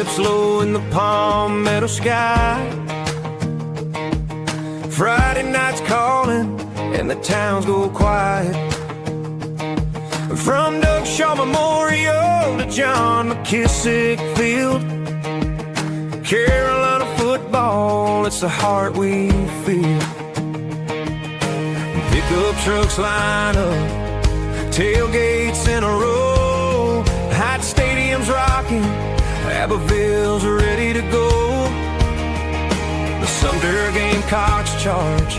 dips low in the palmetto sky. Friday night's calling and the towns go quiet. From Doug Shaw Memorial to John McKissick Field, Carolina football, it's the heart we feel. Pickup trucks line up, tailgates in a row, hot stadiums rocking, Abbeville's ready to go. The Sumter Gamecocks charge,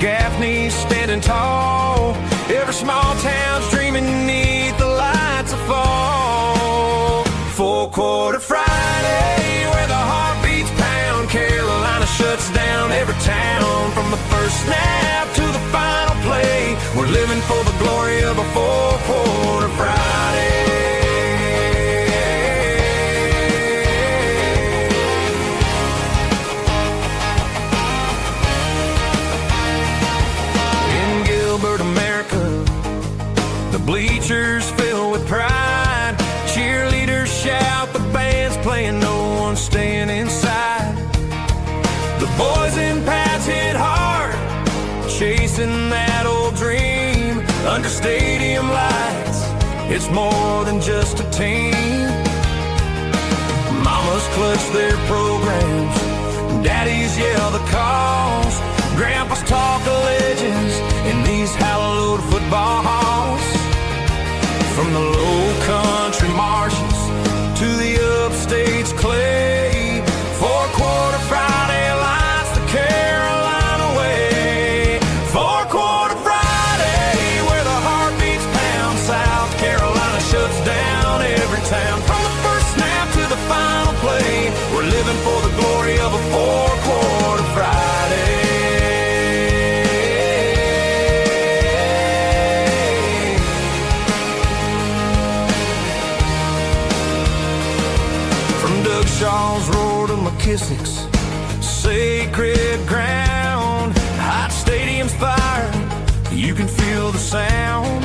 Gaffney's standing tall, every small town's dreaming beneath the lights of fall. Four-quarter Friday, where the heart beats pound, Carolina shuts down every town. From the first snap to the final play, we're living for the glory of a four-quarter Friday. In Gilbert, America, the bleachers fill with pride. Cheerleaders shout, the band's playing, no one's staying inside. The boys in pads hit hard, chasing that old dream. Under stadium lights, it's more than just a team. Mamas clutch their programs, daddies yell the calls, grandpas talk of legends in these hallowed football halls. From the low country marshes to the upstate's clay, four-quarter Friday lights the Carolina way. Four-quarter Friday, where the heart beats pound, South Carolina shuts down every town. From the first snap to the final play, we're living for the glory of a four-quarter Friday. Shaw's roar to McKissick's sacred ground. Hot stadium's fire, you can feel the sound.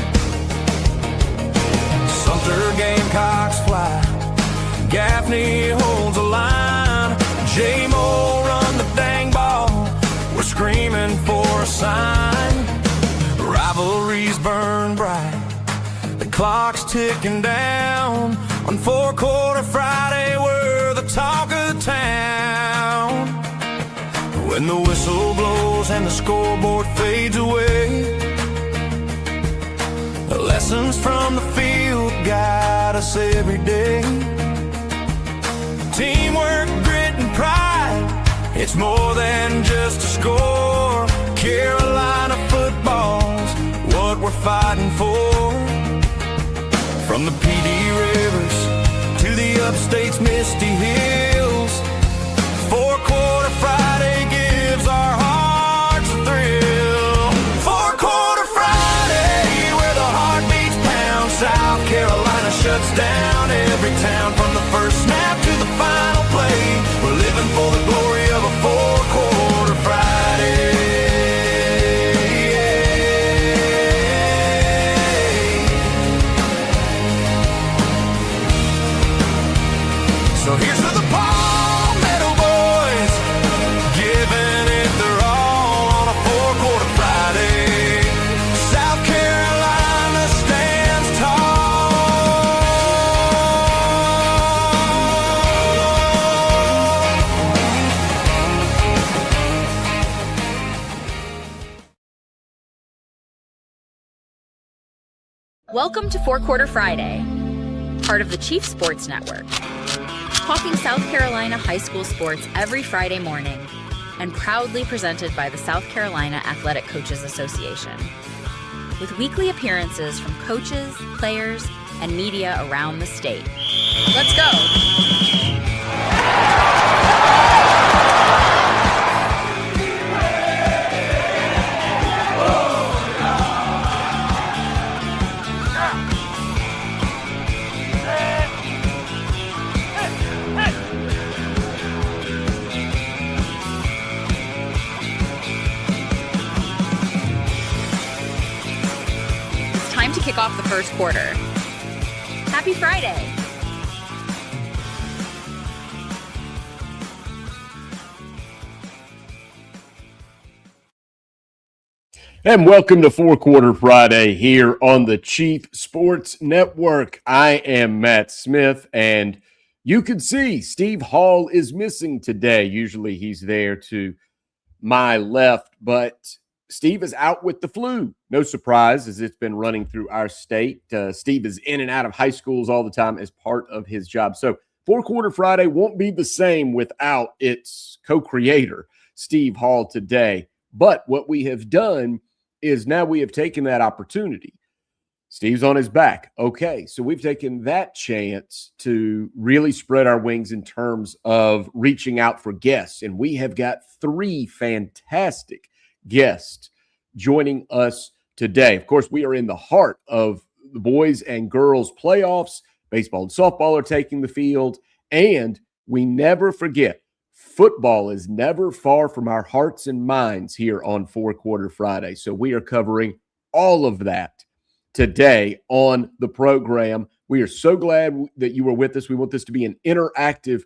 Sumter Gamecocks fly, Gaffney holds a line, J-Mo run the dang ball, we're screaming for a sign. Rivalries burn bright, the clock's ticking down. On four-quarter Friday, we're the talk of town. When the whistle blows and the scoreboard fades away, the lessons from the field guide us every day. Teamwork, grit, and pride, it's more than just a score. Carolina football's what we're fighting for. From the PD rivers to the upstate's misty hills, four-quarter Friday gives our hearts a thrill. Four-quarter Friday, where the heart beats pound, South Carolina shuts down every town. From the first snap to the final play, we're living for the glory of a four-quarter Friday. So here's to the Palmetto boys, giving it their all on a four-quarter Friday. South Carolina stands tall. Welcome to Four-Quarter Friday, part of the Chief Sports Network. Talking South Carolina high school sports every Friday morning, and proudly presented by the South Carolina Athletic Coaches Association. With weekly appearances from coaches, players, and media around the state. Let's go! Kick off the first quarter. Happy Friday! And welcome to Four Quarter Friday here on the Chief Sports Network. I am Matt Smith, and you can see Steve Hall is missing today. Usually he's there to my left, but Steve is out with the flu. No surprise, as it's been running through our state. Steve is in and out of high schools all the time as part of his job. So Four Quarter Friday won't be the same without its co-creator, Steve Hall, today. But what we have done is now we have taken that opportunity. Steve's on his back. Okay, so we've taken that chance to really spread our wings in terms of reaching out for guests. And we have got three fantastic guests joining us today. Of course, we are in the heart of the boys and girls playoffs. Baseball and softball are taking the field. And we never forget, football is never far from our hearts and minds here on Four Quarter Friday. So we are covering all of that today on the program. We are so glad that you were with us. We want this to be an interactive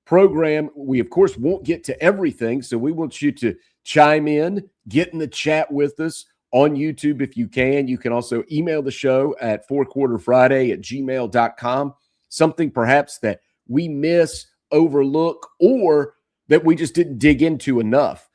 program. We, of course, won't get to everything, so we want you to chime in, get in the chat with us on YouTube if you can. You can also email the show at fourquarterfriday@gmail.com. Something perhaps that we miss, overlook, or that we just didn't dig into enough.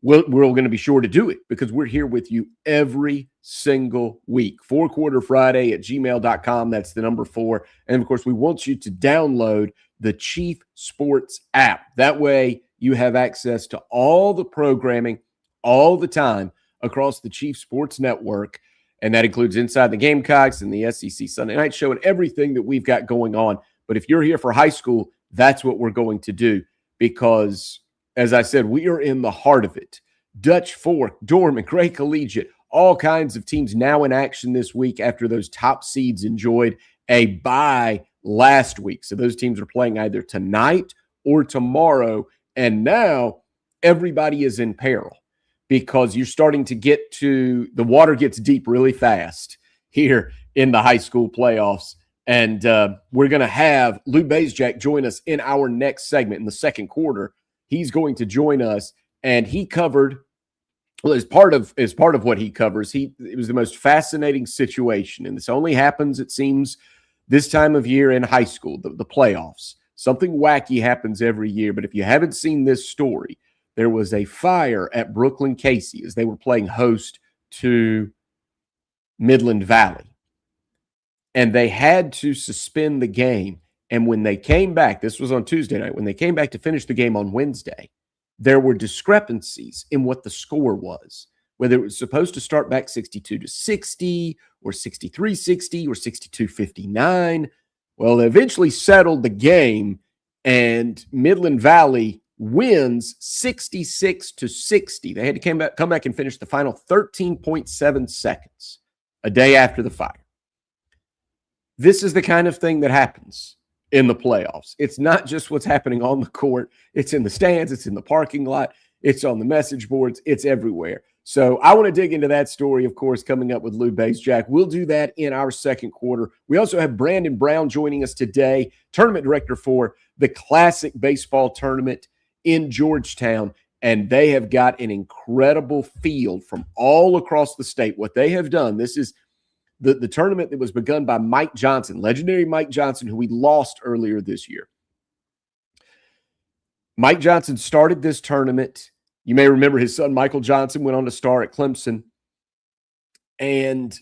We're going to be sure to do it because we're here with you every single week. fourquarterfriday@gmail.com. That's the number 4. And, of course, we want you to download the Chief Sports app. That way you have access to all the programming all the time across the Chief Sports Network. And that includes Inside the Gamecocks and the SEC Sunday Night Show and everything that we've got going on. But if you're here for high school, that's what we're going to do because, as I said, we are in the heart of it. Dutch Fork, Dorman, Gray Collegiate, all kinds of teams now in action this week after those top seeds enjoyed a bye last week. So those teams are playing either tonight or tomorrow. And now everybody is in peril because you're starting to get to – the water gets deep really fast here in the high school playoffs. And we're going to have Lou Bazjack join us in our next segment in the second quarter. He's going to join us, and he covered, well, as part of what he covers, it was the most fascinating situation, and this only happens, it seems, this time of year in high school, the playoffs. Something wacky happens every year, but if you haven't seen this story, there was a fire at Brooklyn Casey as they were playing host to Midland Valley, and they had to suspend the game. And when they came back, this was on Tuesday night, when they came back to finish the game on Wednesday, there were discrepancies in what the score was, whether it was supposed to start back 62-60 or 63-60 or 62-59. Well, they eventually settled the game, and Midland Valley wins 66-60. They had to come back and finish the final 13.7 seconds a day after the fire. This is the kind of thing that happens in the playoffs. It's not just what's happening on the court. It's in the stands. It's in the parking lot. It's on the message boards. It's everywhere. So I want to dig into that story, of course, coming up with Lou Bazjack. We'll do that in our second quarter. We also have Brandon Brown joining us today, tournament director for the Classic Baseball Tournament in Georgetown. And they have got an incredible field from all across the state. What they have done, this is the tournament that was begun by Mike Johnson, legendary Mike Johnson, who we lost earlier this year. Mike Johnson started this tournament. You may remember his son, Michael Johnson, went on to star at Clemson. And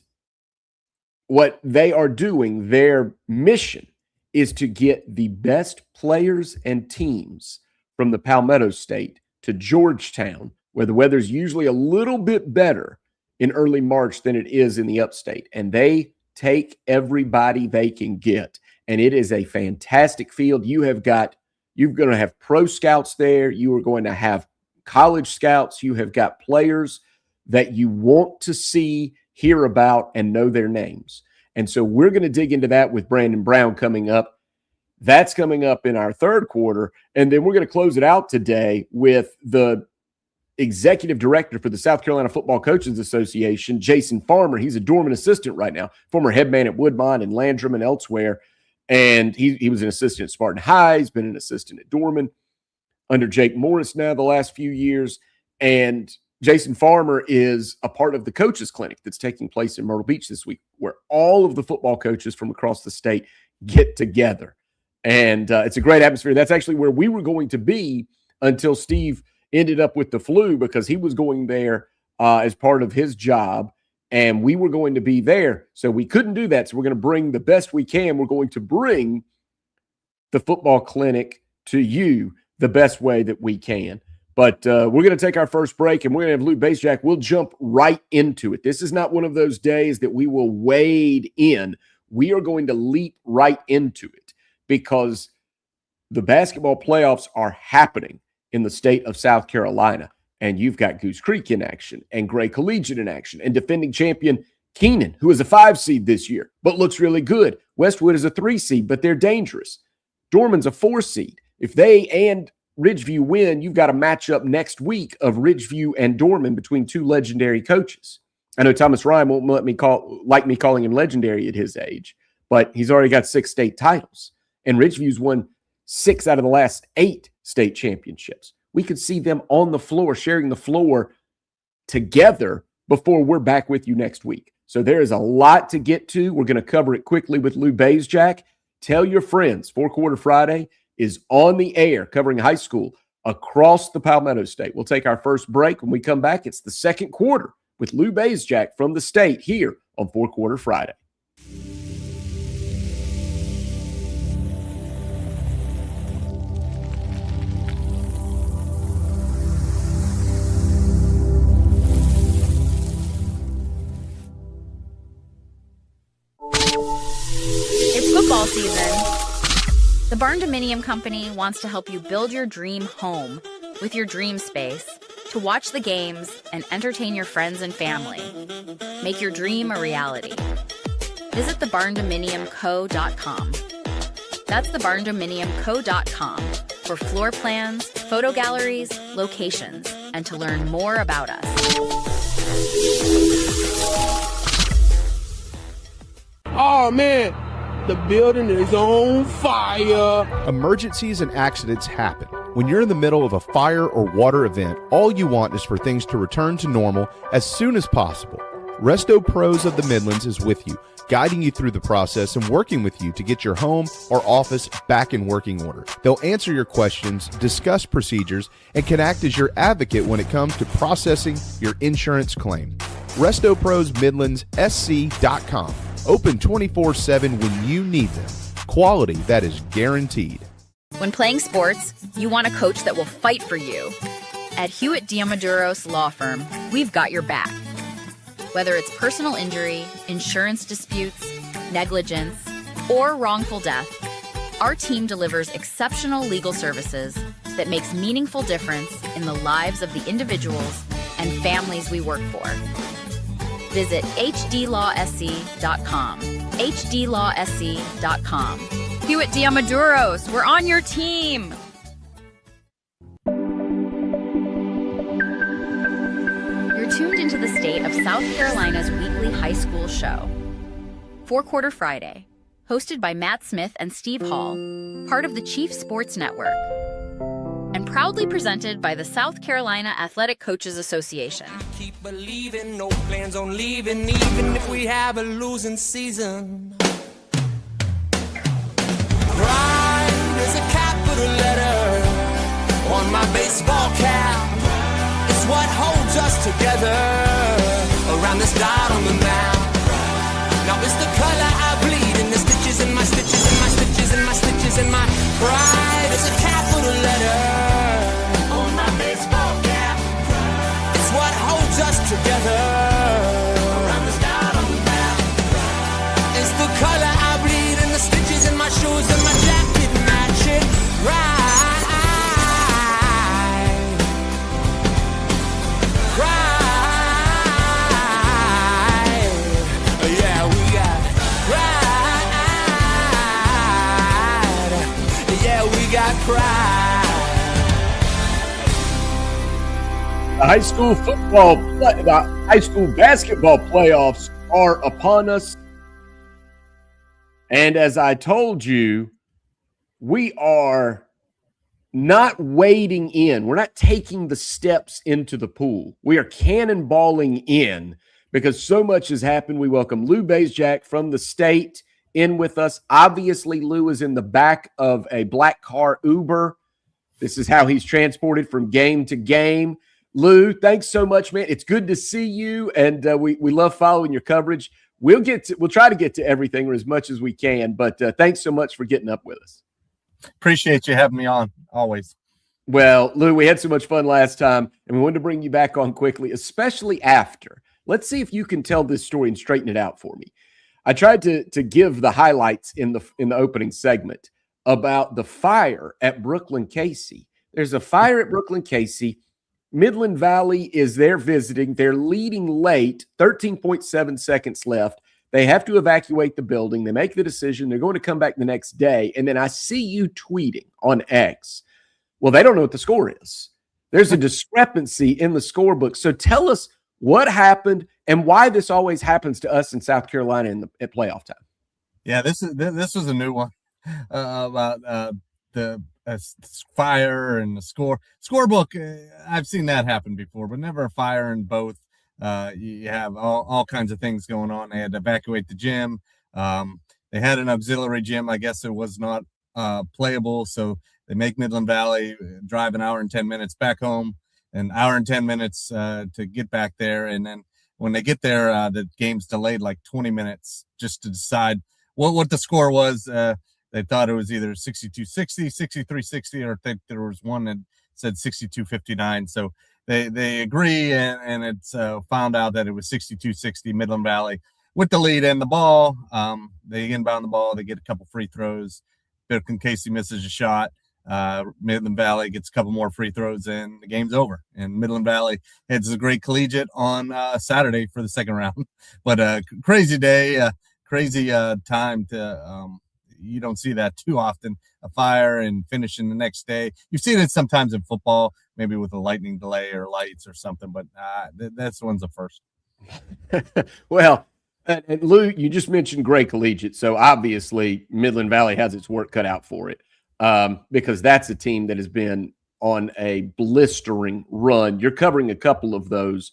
what they are doing, their mission is to get the best players and teams from the Palmetto State to Georgetown, where the weather's usually a little bit better in early March than it is in the upstate. And they take everybody they can get. And it is a fantastic field. You're going to have pro scouts there. You are going to have college scouts. You have got players that you want to see, hear about, and know their names. And so we're going to dig into that with Brandon Brown coming up. That's coming up in our third quarter. And then we're going to close it out today with the executive director for the South Carolina Football Coaches Association, Jason Farmer. He's a Dorman assistant right now, former head man at Woodmont and Landrum and elsewhere. And he was an assistant at Spartan High. He's been an assistant at Dorman under Jake Morris now the last few years. And Jason Farmer is a part of the Coaches Clinic that's taking place in Myrtle Beach this week, where all of the football coaches from across the state get together. And it's a great atmosphere. That's actually where we were going to be until Steve ended up with the flu, because he was going there as part of his job, and we were going to be there. So we couldn't do that. So we're going to bring the best we can. We're going to bring the football clinic to you the best way that we can. But we're going to take our first break, and we're going to have Lou Basejack. We'll jump right into it. This is not one of those days that we will wade in. We are going to leap right into it, because the basketball playoffs are happening in the state of South Carolina. And you've got Goose Creek in action, and Gray Collegiate in action, and defending champion Keenan, who is a 5 seed this year, but looks really good. Westwood is a 3 seed, but they're dangerous. Dorman's a 4 seed. If they and Ridgeview win, you've got a matchup next week of Ridgeview and Dorman between two legendary coaches. I know Thomas Ryan won't let me like me calling him legendary at his age, but he's already got 6 state titles. And Ridgeview's won 6 out of the last 8 state championships. We could see them on the floor, sharing the floor together before we're back with you next week. So there is a lot to get to. We're going to cover it quickly with Lou Basejack. Tell your friends, 4 Quarter Friday is on the air covering high school across the Palmetto State. We'll take our first break. When we come back, it's the second quarter with Lou Basejack from the state here on 4 Quarter Friday. It's football season. The Barn Dominium Company wants to help you build your dream home with your dream space to watch the games and entertain your friends and family. Make your dream a reality. Visit thebarndominiumco.com. That's thebarndominiumco.com for floor plans, photo galleries, locations, and to learn more about us. Oh, man. The building is on fire. Emergencies and accidents happen. When you're in the middle of a fire or water event, all you want is for things to return to normal as soon as possible. Resto Pros of the Midlands is with you, guiding you through the process and working with you to get your home or office back in working order. They'll answer your questions, discuss procedures, and can act as your advocate when it comes to processing your insurance claim. Resto Pros Midlands SC.com. Open 24/7 when you need them. Quality that is guaranteed. When playing sports, you want a coach that will fight for you. At Hewitt Diamaduros Law Firm, we've got your back. Whether it's personal injury, insurance disputes, negligence, or wrongful death, our team delivers exceptional legal services that makes meaningful difference in the lives of the individuals and families we work for. Visit hdlawsc.com. hdlawsc.com. Hewitt Diamaduros, we're on your team. You're tuned into the state of South Carolina's weekly high school show, 4 Quarter Friday, hosted by Matt Smith and Steve Hall, part of the Chief Sports Network, and proudly presented by the South Carolina Athletic Coaches Association. Keep believing, no plans on leaving, even if we have a losing season. Grind is a capital letter on my baseball cap. It's what holds us together around this dot on the map. Now it's the color I bleed in the stitches in my stitches in my stitches in my stitches in my pride is a capital letter on my baseball cap. It's what holds us together around this dot on the map. It's the color I bleed in the stitches in my shoes and my jacket match it right. The high school basketball playoffs are upon us. And as I told you, we are not wading in. We're not taking the steps into the pool. We are cannonballing in because so much has happened. We welcome Lou Bazjack from the state in with us. Obviously, Lou is in the back of a black car Uber. This is how he's transported from game to game. Lou, thanks so much, man. It's good to see you, and we love following your coverage. We'll try to get to everything or as much as we can, but thanks so much for getting up with us. Appreciate you having me on, always. Well, Lou, we had so much fun last time, and we wanted to bring you back on quickly, especially after. Let's see if you can tell this story and straighten it out for me. I tried to give the highlights in the opening segment about the fire at Brooklyn Casey. There's a fire at Brooklyn Casey. Midland Valley is there visiting. They're leading late, 13.7 seconds left. They have to evacuate the building. They make the decision. They're going to come back the next day. And then I see you tweeting on X. Well, they don't know what the score is. There's a discrepancy in the scorebook. So tell us what happened and why this always happens to us in South Carolina at playoff time. Yeah, this was a new one about the fire and the scorebook. I've seen that happen before, but never a fire in both. You have all kinds of things going on. They had to evacuate the gym. They had an auxiliary gym. I guess it was not playable, so they make Midland Valley drive an hour and 10 minutes back home, an hour and 10 minutes to get back there. And then when they get there, the game's delayed like 20 minutes just to decide what the score was. They thought it was either 62-60, 63-60, or I think there was one that said 62-59. So they agree, and it's found out that it was 62-60 Midland Valley with the lead and the ball. They inbound the ball. They get a couple free throws. Brooklyn Casey misses a shot. Midland Valley gets a couple more free throws, and the game's over. And Midland Valley heads to the Great Collegiate on Saturday for the second round. But crazy day, crazy time to you don't see that too often, a fire and finishing the next day. You've seen it sometimes in football, maybe with a lightning delay or lights or something, but that's one's the first. Well, and Lou, you just mentioned Great Collegiate, so obviously Midland Valley has its work cut out for it because that's a team that has been on a blistering run. You're covering a couple of those.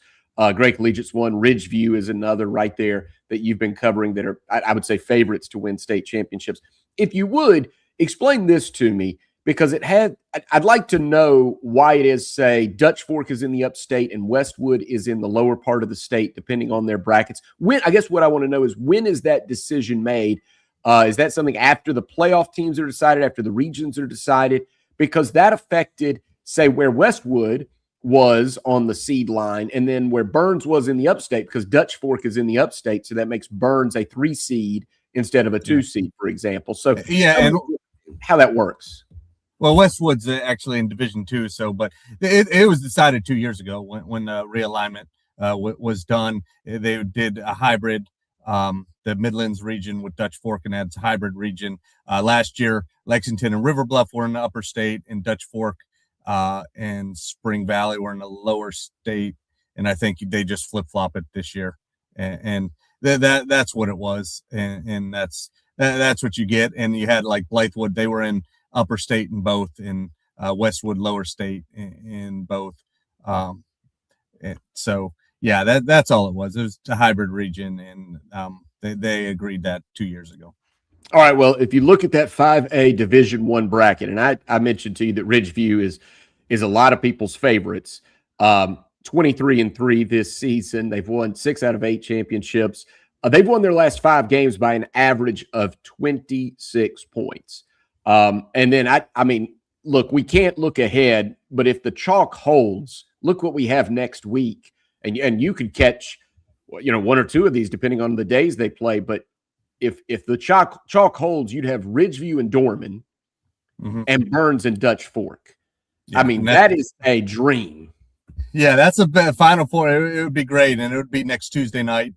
Great Collegiate's one, Ridgeview is another right there that you've been covering that are, I would say, favorites to win state championships. If you would, explain this to me, because I'd like to know why it is, say, Dutch Fork is in the upstate and Westwood is in the lower part of the state, depending on their brackets. I guess what I want to know is, when is that decision made? Is that something after the playoff teams are decided, after the regions are decided? Because that affected, say, where Westwood was on the seed line and then where Burns was in the upstate, because Dutch Fork is in the upstate. So that makes Burns a 3 seed instead of a 2 seed, for example. So yeah, and how that works. Well, Westwood's actually in Division II, but it was decided 2 years ago when the realignment was done. They did a hybrid, the Midlands region with Dutch Fork, and that's a hybrid region. Last year, Lexington and River Bluff were in the upper state, and Dutch Fork and Spring Valley were in the lower state, and I think they just flip-flop it this year, and that's what it was, and that's what you get. And you had like Blythewood, they were in upper state in both, and Westwood lower state in both. So yeah, that's all it was. It was a hybrid region, and they agreed that 2 years ago. All right. Well, if you look at that 5A Division I bracket, and I mentioned to you that Ridgeview is a lot of people's favorites. 23-3 this season. They've won 6 out of 8 championships. They've won their last 5 games by an average of 26 points. And then I mean, look, we can't look ahead, but if the chalk holds, look what we have next week, and you could catch, 1 or 2 of these depending on the days they play. But if the chalk holds, you'd have Ridgeview and Dorman, and Burns and Dutch Fork. Yeah, I mean, that is a dream. Yeah, that's a Final Four. It would be great, and it would be next Tuesday night.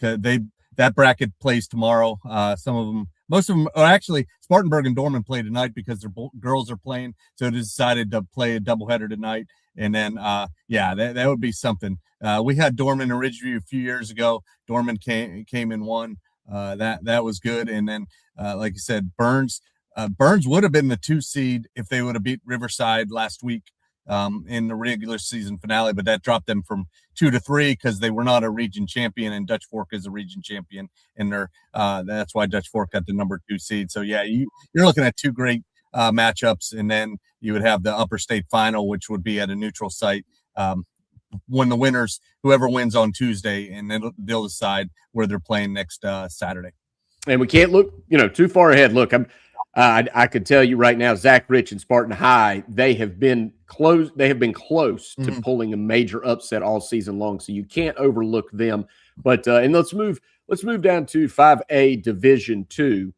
That bracket plays tomorrow. Most of them are actually Spartanburg and Dorman play tonight because their girls are playing. So it is decided to play a doubleheader tonight. And then, that would be something. We had Dorman and Ridgeview a few years ago. Dorman came and won. That was good. And then, like you said, Burns Burns would have been the 2 seed if they would have beat Riverside last week in the regular season finale, but that dropped them from 2 to 3 because they were not a region champion, and Dutch Fork is a region champion, and that's why Dutch Fork got the number 2 seed. So yeah, you're looking at 2 great matchups, and then you would have the upper state final, which would be at a neutral site. When the winners, whoever wins on Tuesday, and then they'll decide where they're playing next Saturday. And we can't look, too far ahead. Look, I could tell you right now, Zach Rich and Spartan High, they have been close. They have been close to pulling a major upset all season long. So you can't overlook them. But and let's move down to 5A Division II.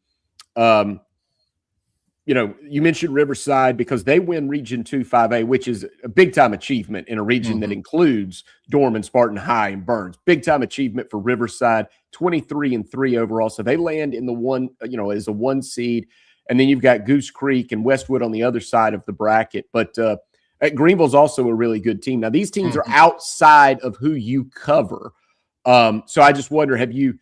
You mentioned Riverside because they win Region 2 5A, which is a big-time achievement in a region that includes Dorman, Spartan High, and Burns. Big-time achievement for Riverside, 23-3 overall. So they land in the one, as a 1 seed. And then you've got Goose Creek and Westwood on the other side of the bracket. But Greenville's also a really good team. Now, these teams are outside of who you cover. So I just wonder, do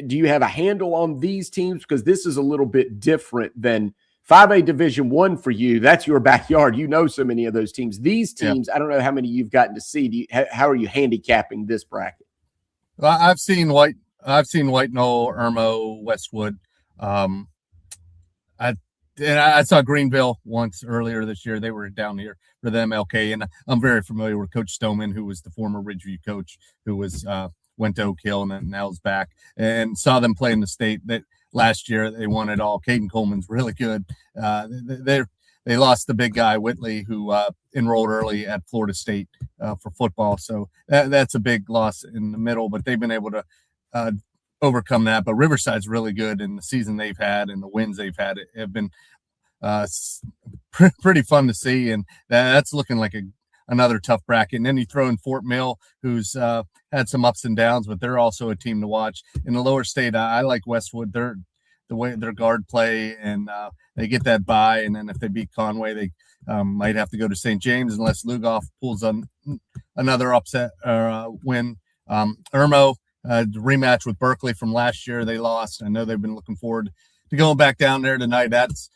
you have a handle on these teams? Because this is a little bit different than 5A Division I for you. That's your backyard. You know so many of those teams. These teams, I don't know how many you've gotten to see. How are you handicapping this bracket? Well, I've seen White Knoll, Irmo, Westwood. I saw Greenville once earlier this year. They were down here for the MLK, and I'm very familiar with Coach Stoneman, who was the former Ridgeview coach, who went to Oak Hill and now is back, and saw them play in the state. That last year they won it all. Caden Coleman's really good. They lost the big guy Whitley, who enrolled early at Florida State for football, so that's a big loss in the middle. But they've been able to overcome that. But Riverside's really good, and the season they've had and the wins they've had have been pretty fun to see, and that's looking like another tough bracket. And then you throw in Fort Mill, who's had some ups and downs, but they're also a team to watch. In the lower state, I like Westwood. The way their guard play, and they get that bye, and then if they beat Conway, they might have to go to St. James unless Lugoff pulls on another upset win. Irmo, rematch with Berkeley from last year, they lost. I know they've been looking forward to going back down there tonight. That's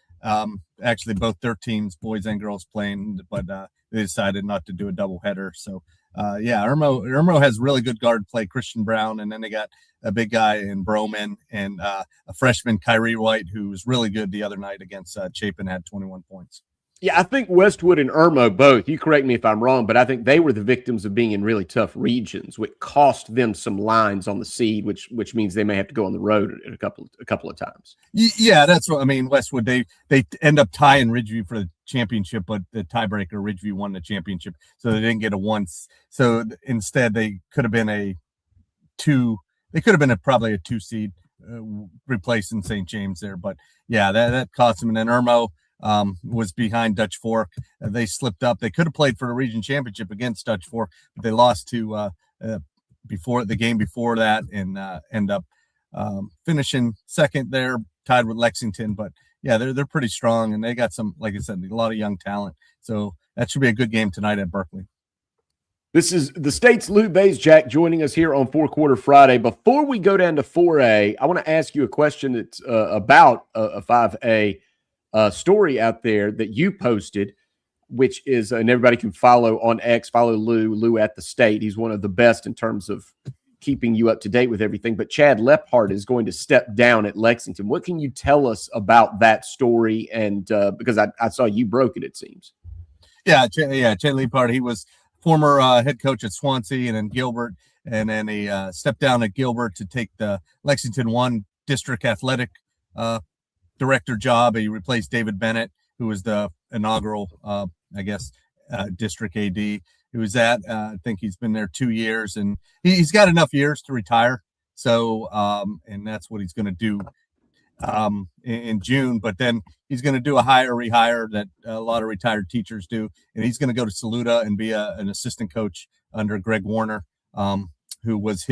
actually both their teams, boys and girls, playing, but they decided not to do a doubleheader. So Irmo has really good guard play, Christian Brown, and then they got a big guy in Broman and a freshman, Kyrie White, who was really good the other night against Chapin, had 21 points. Yeah, I think Westwood and Irmo both, you correct me if I'm wrong, but I think they were the victims of being in really tough regions, which cost them some lines on the seed, which means they may have to go on the road a couple of times. Yeah, that's what I mean. Westwood, they end up tying Ridgeview for the championship, but the tiebreaker, Ridgeview won the championship, so they didn't get a once. So instead, they could have been a 2. They could have been probably a 2 seed, replacing St. James there. But yeah, that cost them. And then Irmo was behind Dutch Fork. They slipped up. They could have played for the region championship against Dutch Fork, but they lost to before the game before that, and end up finishing second there, tied with Lexington. But yeah, they're pretty strong, and they got some, like I said, a lot of young talent. So that should be a good game tonight at Berkeley. This is the State's Lou Bazjack joining us here on 4 Quarter Friday. Before we go down to 4A, I want to ask you a question that's about a 5A story out there that you posted, which is, and everybody can follow on X, follow Lou at the State. He's one of the best in terms of keeping you up to date with everything. But Chad Lephart is going to step down at Lexington. What can you tell us about that story? And because I saw you broke it, it seems. Chad Lephart, he was former head coach at Swansea and then Gilbert, and then he stepped down at Gilbert to take the Lexington 1 district athletic director job. He replaced David Bennett, who was the inaugural, district AD. Who was at, I think he's been there 2 years, and he's got enough years to retire. So, and that's what he's going to do in June. But then he's going to do a rehire that a lot of retired teachers do, and he's going to go to Saluda and be an assistant coach under Greg Warner, who was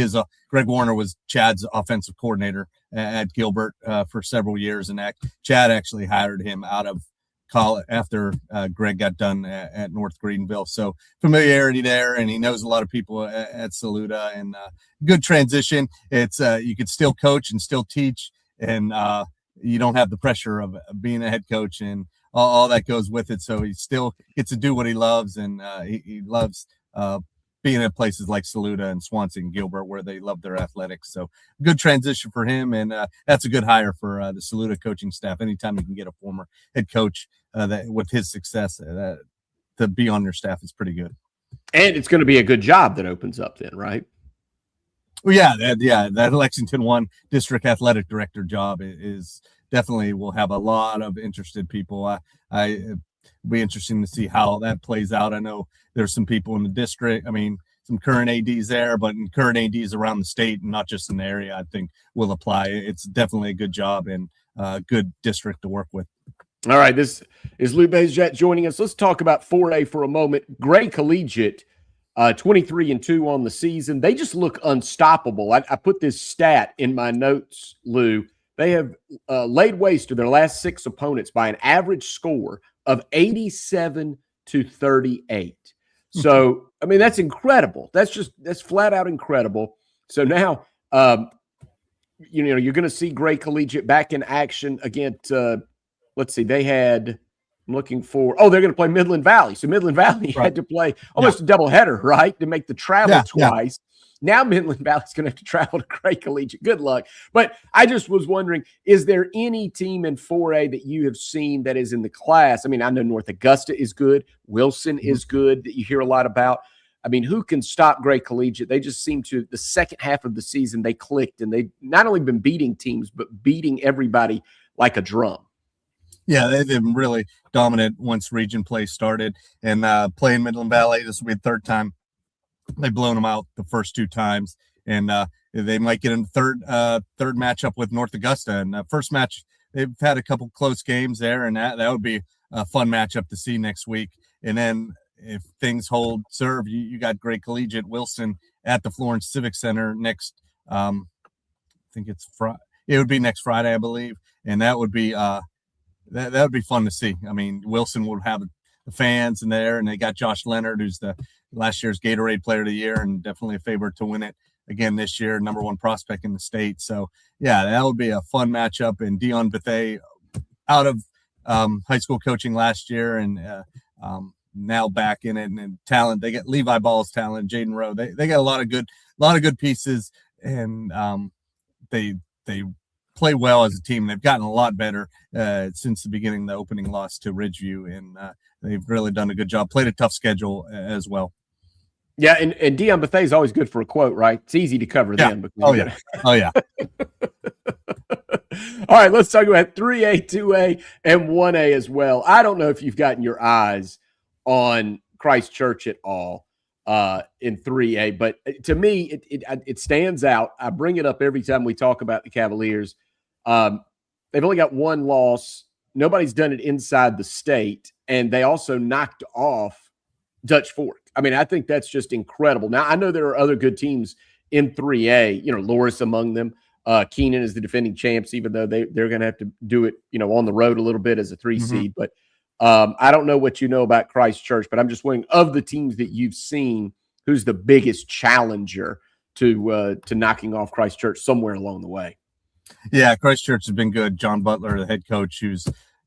Greg Warner was Chad's offensive coordinator at Gilbert for several years, and Chad actually hired him out of college after Greg got done at North Greenville. So familiarity there, and he knows a lot of people at Saluda, and good transition. It's you could still coach and still teach, and you don't have the pressure of being a head coach and all that goes with it. So he still gets to do what he loves, and he loves being at places like Saluda and Swansea and Gilbert, where they love their athletics. So good transition for him, and that's a good hire for the Saluda coaching staff. Anytime you can get a former head coach that with his success to be on your staff is pretty good. And it's going to be a good job that opens up then, right? Well, yeah, that Lexington 1 district athletic director job is definitely will have a lot of interested people. It'll be interesting to see how that plays out. I know there's some people in the district. I mean, some current ADs there, but current ADs around the state and not just in the area, I think will apply. It's definitely a good job and a good district to work with. All right, this is Lou Bezjat joining us. Let's talk about 4A for a moment. Gray Collegiate, 23-2 on the season. They just look unstoppable. I put this stat in my notes, Lou. They have laid waste to their last 6 opponents by an average score of 87-38. So, I mean, that's incredible. That's flat out incredible. So now, you're going to see Gray Collegiate back in action against, let's see, they had, I'm looking for, they're going to play Midland Valley. So Midland Valley had to play almost a doubleheader, right, to make the travel twice. Now Midland Valley's going to have to travel to Gray Collegiate. Good luck. But I just was wondering, is there any team in 4A that you have seen that is in the class? I mean, I know North Augusta is good. Wilson is good that you hear a lot about. I mean, who can stop Gray Collegiate? They just seem to, the second half of the season, they clicked, and they've not only been beating teams, but beating everybody like a drum. Yeah, they've been really dominant once region play started. And playing Midland Valley, this will be the third time. They've blown them out the first 2 times. And they might get in the third matchup with North Augusta. And first match, they've had a couple close games there, and that would be a fun matchup to see next week. And then if things hold serve, you got Gray Collegiate Wilson at the Florence Civic Center next, I think it's Friday. It would be next Friday, I believe. And that would be that would be fun to see. I mean, Wilson will have the fans in there, and they got Josh Leonard, who's the last year's Gatorade Player of the Year and definitely a favorite to win it again this year, number 1 prospect in the state. So, yeah, that would be a fun matchup. And Dion Bethay, out of high school coaching last year and now back in it, and talent. They get Levi Ball's talent, Jaden Rowe. They got a lot of good pieces, and they play well as a team. They've gotten a lot better since the beginning of the opening loss to Ridgeview, and they've really done a good job. Played a tough schedule as well. Yeah, and Dion Bethay is always good for a quote, right? It's easy to cover them. Oh, yeah. All right, let's talk about 3A, 2A, and 1A as well. I don't know if you've gotten your eyes on Christ Church at all in 3A, but to me, it stands out. I bring it up every time we talk about the Cavaliers. They've only got 1 loss. Nobody's done it inside the state, and they also knocked off Dutch Fork. I mean, I think that's just incredible. Now, I know there are other good teams in 3A, Loris among them. Keenan is the defending champs, even though they're going to have to do it, on the road a little bit as a 3 seed. But I don't know what you know about Christ Church, but I'm just wondering, of the teams that you've seen, who's the biggest challenger to knocking off Christ Church somewhere along the way? Yeah, Christ Church has been good. John Butler, the head coach, whose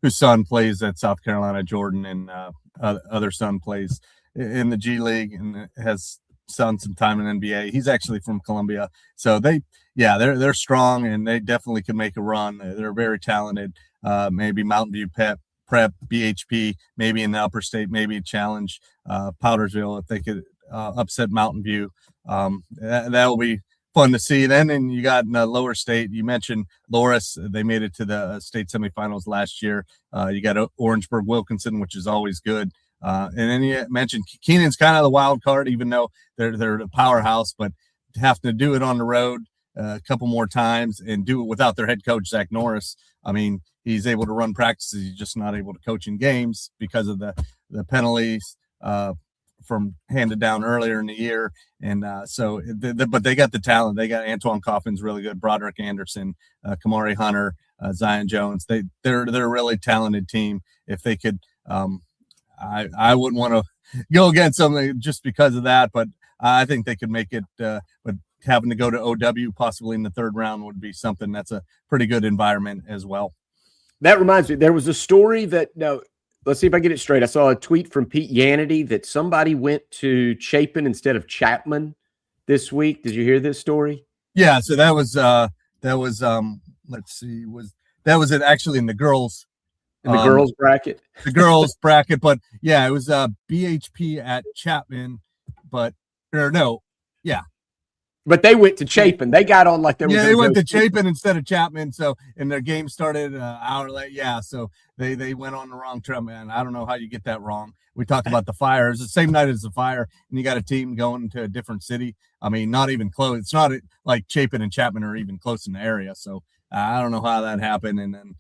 son plays at South Carolina, Jordan, and other son plays in the G League and has done some time in NBA. He's actually from Columbia. So they're strong, and they definitely can make a run. They're very talented. Maybe Mountain View Prep, BHP, maybe in the upper state, maybe a challenge Powdersville if they could upset Mountain View. That will be fun to see. Then, and you got in the lower state, you mentioned Loris. They made it to the state semifinals last year. You got Orangeburg Wilkinson, which is always good. And then you mentioned Keenan's kind of the wild card, even though they're a powerhouse, but have to do it on the road a couple more times and do it without their head coach, Zach Norris. I mean, he's able to run practices. He's just not able to coach in games because of the penalties from handed down earlier in the year. And but they got the talent. They got Antoine Coffin's really good, Broderick Anderson, Kamari Hunter, Zion Jones. They're a really talented team. If they could, I wouldn't want to go against something just because of that, but I think they could make it. But having to go to OW possibly in the third round would be something that's a pretty good environment as well. That reminds me, there was a story that, no, let's see if I get it straight. I saw a tweet from Pete Yanity that somebody went to Chapin instead of Chapman this week. Did you hear this story? Yeah, so that was let's see, that was it actually in the girls Bracket. The girls bracket, but yeah, it was BHP at Chapman, but But they went to Chapin. They got on like they were. Yeah, they went to Chapin instead of Chapman. So, and their game started an hour late. Yeah, so they went on the wrong trail, man. I don't know how you get that wrong. We talked about the fire. It's the same night as the fire, and you got a team going to a different city. I mean, not even close. It's not like Chapin and Chapman are even close in the area. So I don't know how that happened. And then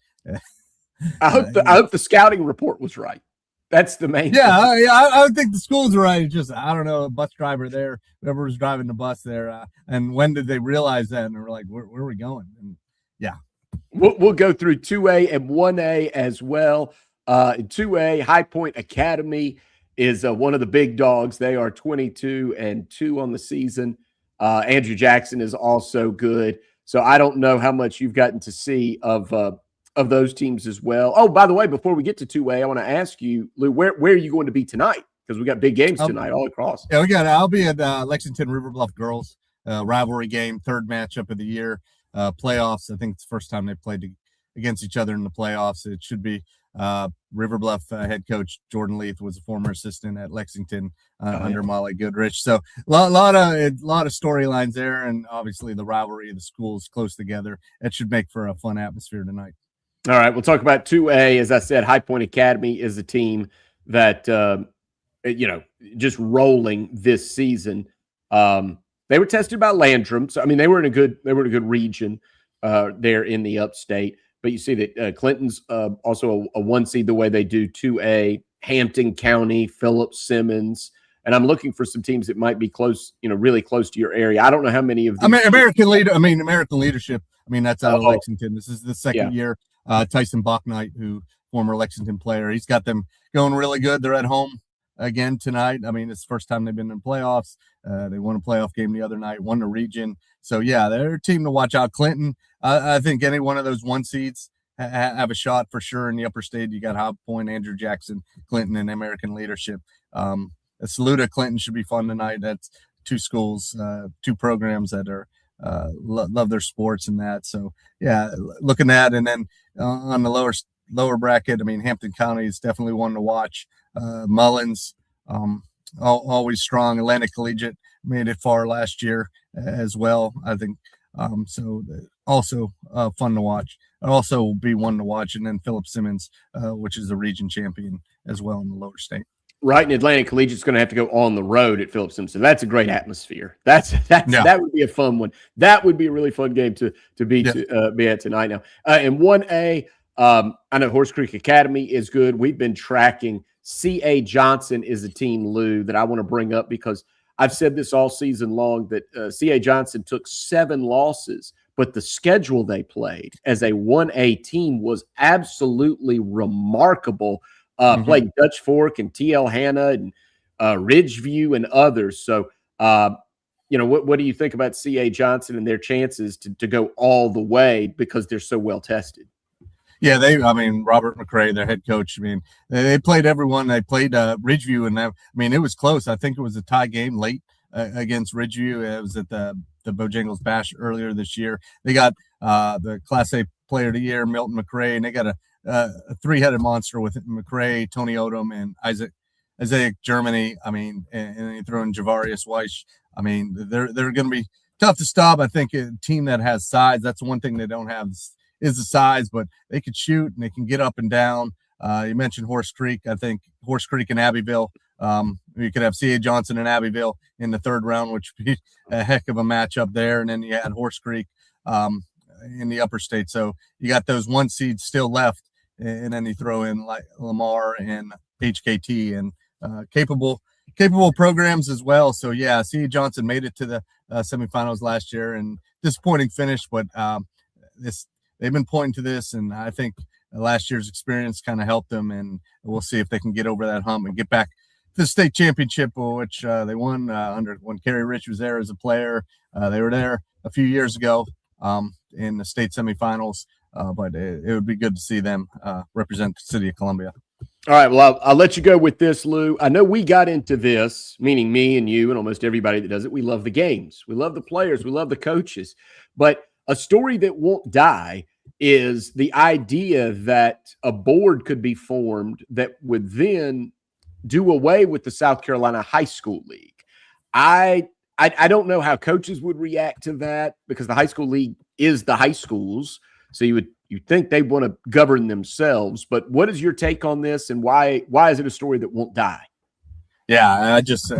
I hope the scouting report was right. That's the main. Yeah, I would think the school's right. It's just, I don't know, a bus driver there, whoever was driving the bus there. And when did they realize that? And they were like, where are we going? And yeah. We'll go through 2A and 1A as well. In 2A, High Point Academy is one of the big dogs. They are 22-2 on the season. Andrew Jackson is also good. So I don't know how much you've gotten to see of those teams as well. Oh, by the way, before we get to 2A, I want to ask you, Lou, where are you going to be tonight? Because we got big games tonight all across. Yeah, I'll be at Lexington River Bluff girls rivalry game, third matchup of the year, playoffs. I think it's the first time they've played against each other in the playoffs. It should be River Bluff head coach Jordan Leith was a former assistant at Lexington under Molly Goodrich. So a lot of storylines there, and obviously the rivalry of the schools close together. It should make for a fun atmosphere tonight. All right, we'll talk about 2A. As I said, High Point Academy is a team that just rolling this season. They were tested by Landrum, so I mean they were in a good region there in the upstate. But you see that Clinton's also a 1 seed the way they do 2A. Hampton County, Philip Simmons, and I'm looking for some teams that might be close, really close to your area. I don't know how many of these. American Leadership. I mean that's out of Lexington. This is the second year. Tyson Bachnight, who former Lexington player, he's got them going really good. They're at home again tonight. I mean, it's the first time they've been in playoffs. They won a playoff game the other night, won the region. So yeah, they're a team to watch out. Clinton, I think any one of those 1 seeds have a shot for sure in the upper state. You got High Point, Andrew Jackson, Clinton, and American Leadership. Saluda Clinton should be fun tonight. That's 2 schools, 2 programs that are love their sports and that. So yeah, looking at, and then on the lower bracket, I mean, Hampton County is definitely one to watch. Mullins, always strong. Atlantic Collegiate made it far last year as well, I think. So also fun to watch. Also be one to watch. And then Philip Simmons, which is the region champion as well in the lower state. Right, and Atlantic Collegiate's going to have to go on the road at Philip Simmons. So that's a great atmosphere. That would be a fun one. That would be a really fun game to be at tonight. Now, in 1A, I know Horse Creek Academy is good. We've been tracking. C.A. Johnson is a team, Lou, that I want to bring up because I've said this all season long that C.A. Johnson took 7 losses, but the schedule they played as a 1A team was absolutely remarkable. Played Dutch Fork and T.L. Hanna and Ridgeview and others. So, what do you think about C.A. Johnson and their chances to go all the way because they're so well tested? Yeah, Robert McRae, their head coach, they played everyone. They played Ridgeview, and it was close. I think it was a tie game late against Ridgeview. It was at the Bojangles Bash earlier this year. They got the Class A Player of the Year, Milton McRae, and they got a 3-headed monster with McRae, Tony Odom, and Isaiah Germany. And you throw in Javarius Weiss. They're going to be tough to stop. I think a team that has size, that's one thing they don't have is the size, but they can shoot and they can get up and down. You mentioned Horse Creek. I think Horse Creek and Abbeville. You could have C.A. Johnson and Abbeville in the third round, which would be a heck of a matchup there. And then you had Horse Creek in the upper state. So you got those 1 seeds still left. And then you throw in like Lamar and HKT and capable programs as well. So yeah, C.A. Johnson made it to the semifinals last year, and disappointing finish, but they've been pointing to this, and I think last year's experience kind of helped them, and we'll see if they can get over that hump and get back the state championship, which they won when Kerry Rich was there as a player. They were there a few years ago in the state semifinals, but it would be good to see them represent the city of Columbia. All right, well, I'll let you go with this, Lou. I know we got into this, meaning me and you and almost everybody that does it. We love the games. We love the players. We love the coaches. But a story that won't die is the idea that a board could be formed that would then do away with the South Carolina High School League. I don't know how coaches would react to that because the high school league is the high schools. So you'd think they want to govern themselves. But what is your take on this, and why is it a story that won't die? Yeah, I just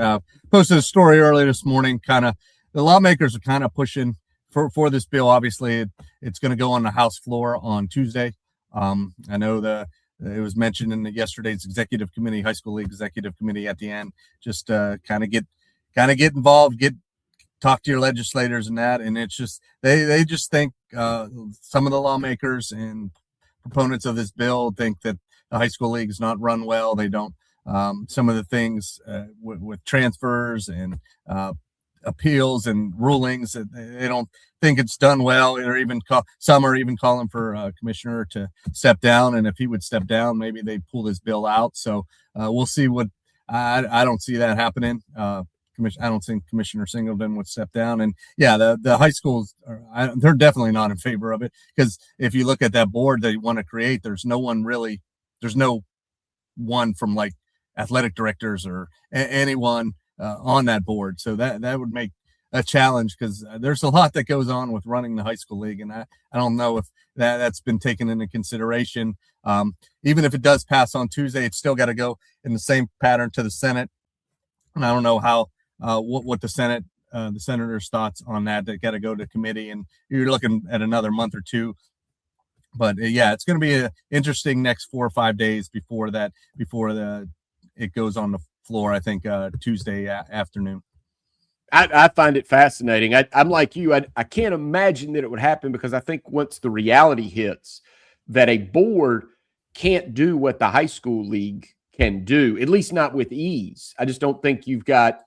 posted a story earlier this morning. Kind of the lawmakers are kind of pushing for this bill. Obviously, it's going to go on the House floor on Tuesday. I know it was mentioned in yesterday's executive committee, high school league executive committee at the end. Just kind of get involved, talk to your legislators and that. And it's just they just think some of the lawmakers and proponents of this bill think that the high school league is not run well. They don't some of the things with transfers and appeals and rulings, they don't think it's done well, or even some are even calling for a commissioner to step down. And if he would step down, maybe they pull this bill out. So we'll see what I don't see that happening. I don't think Commissioner Singleton would step down. And yeah, the high schools they're definitely not in favor of it, because if you look at that board they want to create, there's no one from like athletic directors or anyone on that board. So that would make a challenge, because there's a lot that goes on with running the high school league. And I don't know if that's been taken into consideration. Even if it does pass on Tuesday, it's still got to go in the same pattern to the Senate. And I don't know how, what the Senate, the senators' thoughts on that. They got to go to committee, and you're looking at another month or two. But yeah, it's going to be an interesting next 4 or 5 days before it goes on the floor. I think Tuesday afternoon. I find it fascinating. I'm like you. I can't imagine that it would happen, because I think once the reality hits that a board can't do what the high school league can do, at least not with ease. I just don't think you've got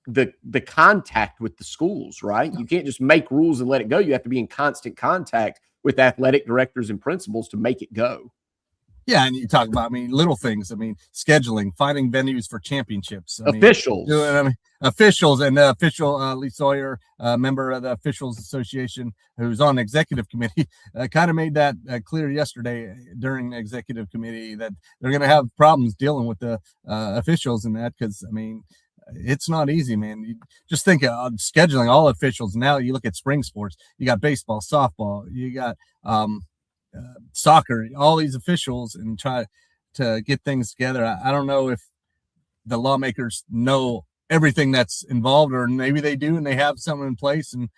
the contact with the schools, right? You can't just make rules and let it go. You have to be in constant contact with athletic directors and principals to make it go. Yeah, and you talk about, little things. Scheduling, finding venues for championships. Officials. Officials, and the official, Lee Sawyer, member of the Officials Association, who's on the executive committee, kind of made that clear yesterday during the executive committee, that they're going to have problems dealing with the officials and that, because, it's not easy, man. You just think of scheduling all officials. Now you look at spring sports, you got baseball, softball, you got soccer, all these officials, and try to get things together. I don't know if the lawmakers know everything that's involved, or maybe they do and they have something in place, and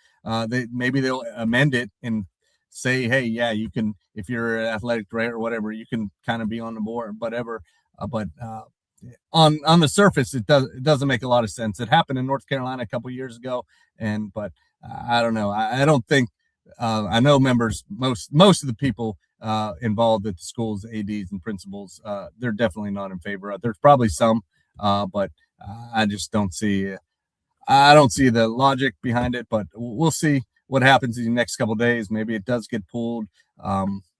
they'll amend it and say, hey, yeah, you can, if you're an athletic director or whatever, you can kind of be on the board, whatever. But on the surface, it doesn't make a lot of sense. It happened in North Carolina a couple years ago, but I don't know. I don't think I know members, most of the people involved at the schools, ADs and principals, they're definitely not in favor of. There's probably some, but I just don't see. I don't see the logic behind it. But we'll see what happens in the next couple of days. Maybe it does get pulled,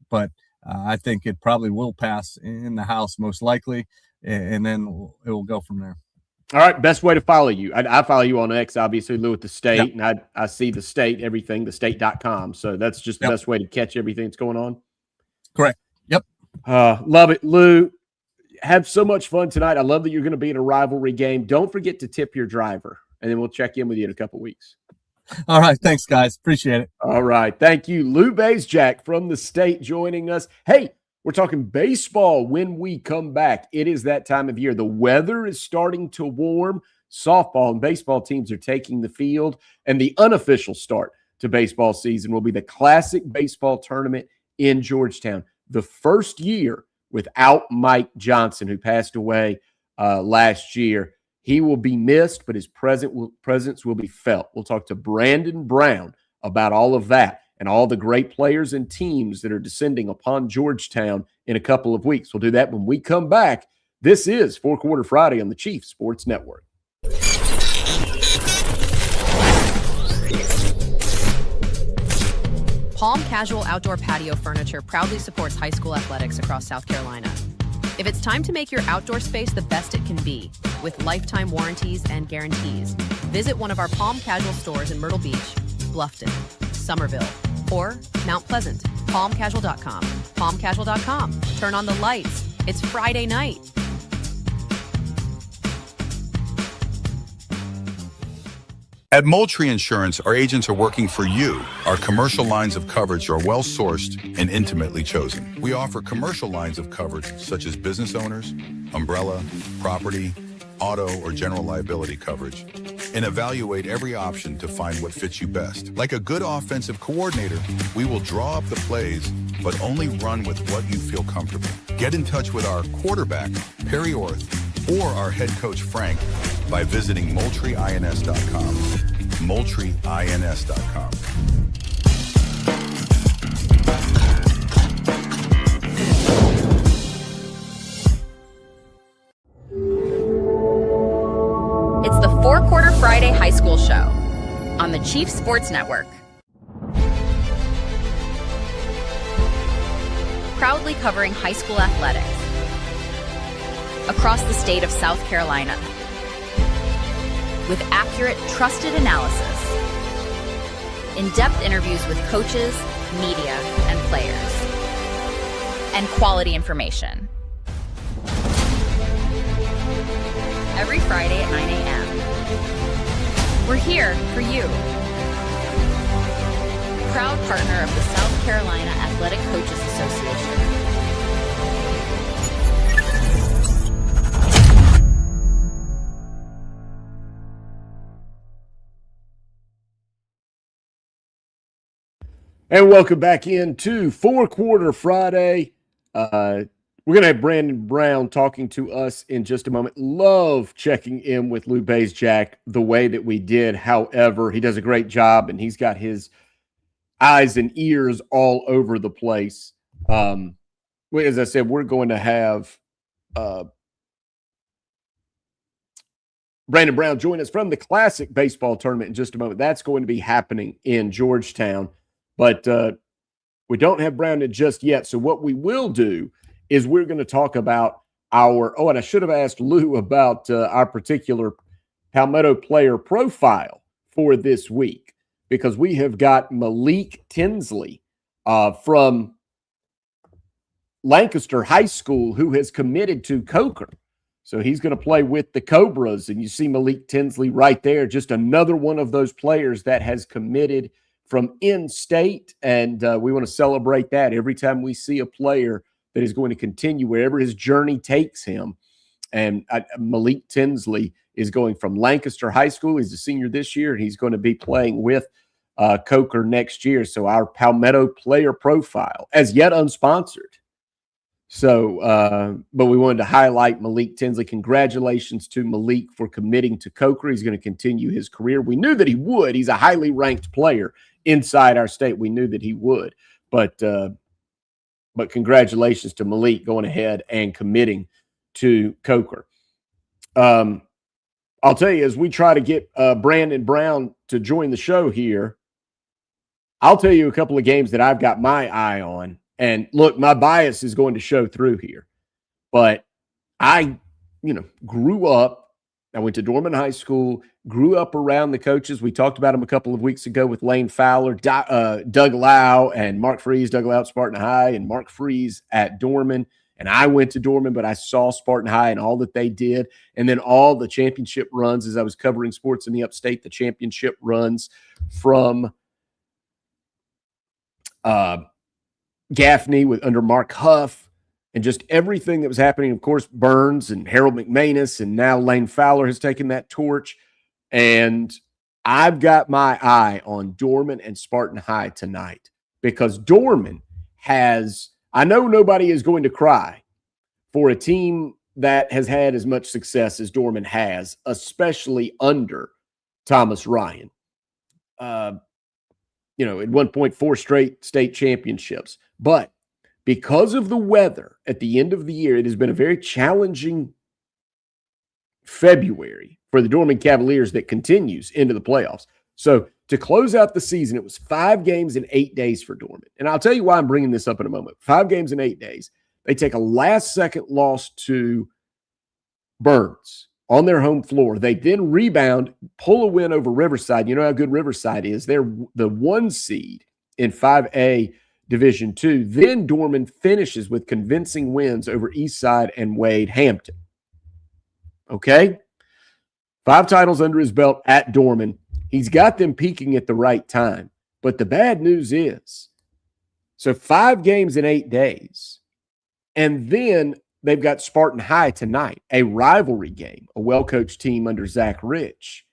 but I think it probably will pass in the House most likely, and then it will go from there. All right, best way to follow you. I follow you on X, obviously, Lou, at the State, and I see the State, everything, thestate.com. So that's just the best way to catch everything that's going on. Correct. Yep. Love it, Lou. Have so much fun tonight. I love that you're going to be at a rivalry game. Don't forget to tip your driver, and then we'll check in with you in a couple weeks. All right. Thanks, guys. Appreciate it. All right. Thank you. Lou Bazjack from the State joining us. Hey, we're talking baseball when we come back. It is that time of year. The weather is starting to warm. Softball and baseball teams are taking the field, and the unofficial start to baseball season will be the Classic Baseball Tournament in Georgetown. The first year without Mike Johnson, who passed away last year. He will be missed, but his presence will be felt. We'll talk to Brandon Brown about all of that and all the great players and teams that are descending upon Georgetown in a couple of weeks. We'll do that when we come back. This is Four Quarter Friday on the Chief Sports Network. Palm Casual Outdoor Patio Furniture proudly supports high school athletics across South Carolina. If it's time to make your outdoor space the best it can be, with lifetime warranties and guarantees, visit one of our Palm Casual stores in Myrtle Beach, Bluffton, Somerville, or Mount Pleasant. PalmCasual.com. PalmCasual.com. Turn on the lights. It's Friday night. At Moultrie Insurance, our agents are working for you. Our commercial lines of coverage are well sourced and intimately chosen. We offer commercial lines of coverage such as business owners, umbrella, property, auto, or general liability coverage, and evaluate every option to find what fits you best. Like a good offensive coordinator, we will draw up the plays, but only run with what you feel comfortable. Get in touch with our quarterback, Perry Orth, or our head coach, Frank, by visiting MoultrieINS.com. MoultrieINS.com. It's the Four Quarter Friday High School Show on the Chief Sports Network. Proudly covering high school athletics across the state of South Carolina with accurate, trusted analysis, in-depth interviews with coaches, media, and players, and quality information. Every Friday at 9 a.m. We're here for you. Proud partner of the South Carolina Athletic Coaches Association. And welcome back into Four Quarter Friday. We're going to have Brandon Brown talking to us in just a moment. Love checking in with Lou Bays-Jack the way that we did. However, he does a great job, and he's got his eyes and ears all over the place. As I said, we're going to have Brandon Brown join us from the Classic Baseball Tournament in just a moment. That's going to be happening in Georgetown. But we don't have Brandon just yet. So what we will do is we're going to talk about and I should have asked Lou about our particular Palmetto player profile for this week, because we have got Malik Tinsley from Lancaster High School, who has committed to Coker. So he's going to play with the Cobras. And you see Malik Tinsley right there, just another one of those players that has committed from in-state, and we want to celebrate that every time we see a player that is going to continue wherever his journey takes him. And Malik Tinsley is going from Lancaster High School. He's a senior this year, and he's going to be playing with Coker next year. So our Palmetto player profile, as yet unsponsored. So, but we wanted to highlight Malik Tinsley. Congratulations to Malik for committing to Coker. He's going to continue his career. We knew that he would. He's a highly ranked player inside our state. We knew that he would, but congratulations to Malik going ahead and committing to Coker. I'll tell you, as we try to get Brandon Brown to join the show here, I'll tell you a couple of games that I've got my eye on. And look, my bias is going to show through here, but I grew up. I went to Dorman High School, grew up around the coaches. We talked about them a couple of weeks ago with Lane Fowler, Doug Lau, and Mark Freeze. Doug Lau at Spartan High and Mark Freeze at Dorman. And I went to Dorman, but I saw Spartan High and all that they did. And then all the championship runs as I was covering sports in the upstate, the championship runs from Gaffney under Mark Huff. And just everything that was happening, of course, Burns and Harold McManus, and now Lane Fowler has taken that torch. And I've got my eye on Dorman and Spartan High tonight, because Dorman has, I know nobody is going to cry for a team that has had as much success as Dorman has, especially under Thomas Ryan. At one point, 4 straight state championships. But because of the weather at the end of the year, it has been a very challenging February for the Dorman Cavaliers that continues into the playoffs. So to close out the season, it was 5 games in 8 days for Dorman. And I'll tell you why I'm bringing this up in a moment. 5 games in 8 days. They take a last-second loss to Burns on their home floor. They then rebound, pull a win over Riverside. You know how good Riverside is. They're the 1 seed in 5A Division II. Then Dorman finishes with convincing wins over Eastside and Wade Hampton. Okay? 5 titles under his belt at Dorman. He's got them peaking at the right time. But the bad news is, so 5 games in 8 days, and then they've got Spartan High tonight, a rivalry game, a well-coached team under Zach Rich.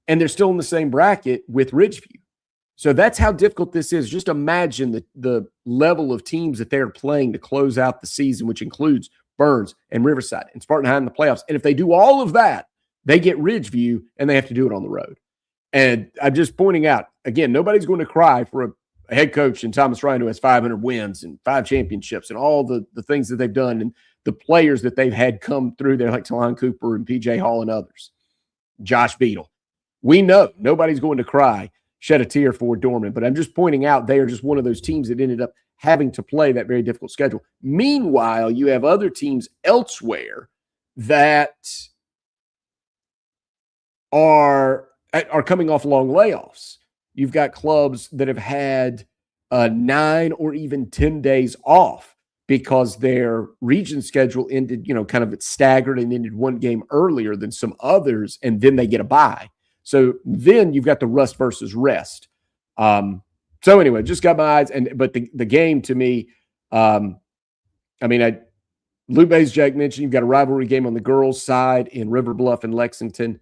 And they're still in the same bracket with Ridgeview. So that's how difficult this is. Just imagine the level of teams that they're playing to close out the season, which includes Burns and Riverside and Spartan High in the playoffs. And if they do all of that, they get Ridgeview, and they have to do it on the road. And I'm just pointing out, again, nobody's going to cry for a head coach in Thomas Ryan who has 500 wins and 5 championships and all the things that they've done and the players that they've had come through there like Talon Cooper and PJ Hall and others. Josh Beadle. We know nobody's going to cry, shed a tear for Dorman, but I'm just pointing out they are just one of those teams that ended up having to play that very difficult schedule. Meanwhile, you have other teams elsewhere that are coming off long layoffs. You've got clubs that have had 9 or even 10 days off because their region schedule ended, kind of staggered and ended 1 game earlier than some others, and then they get a bye. So then you've got the rust versus rest. So anyway, just got my eyes, but the game to me, Lou Bays, Jack mentioned, you've got a rivalry game on the girls' side in River Bluff and Lexington.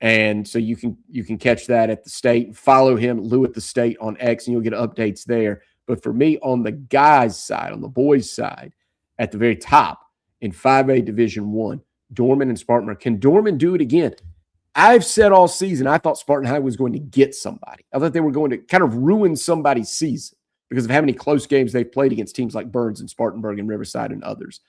And so you can catch that at the state. Follow him, Lou at the state on X, and you'll get updates there. But for me, on the guys' side, on the boys' side, at the very top in 5A Division I, Dorman and Spartan. Can Dorman do it again? I've said all season I thought Spartan High was going to get somebody. I thought they were going to kind of ruin somebody's season because of how many close games they've played against teams like Burns and Spartanburg and Riverside and others.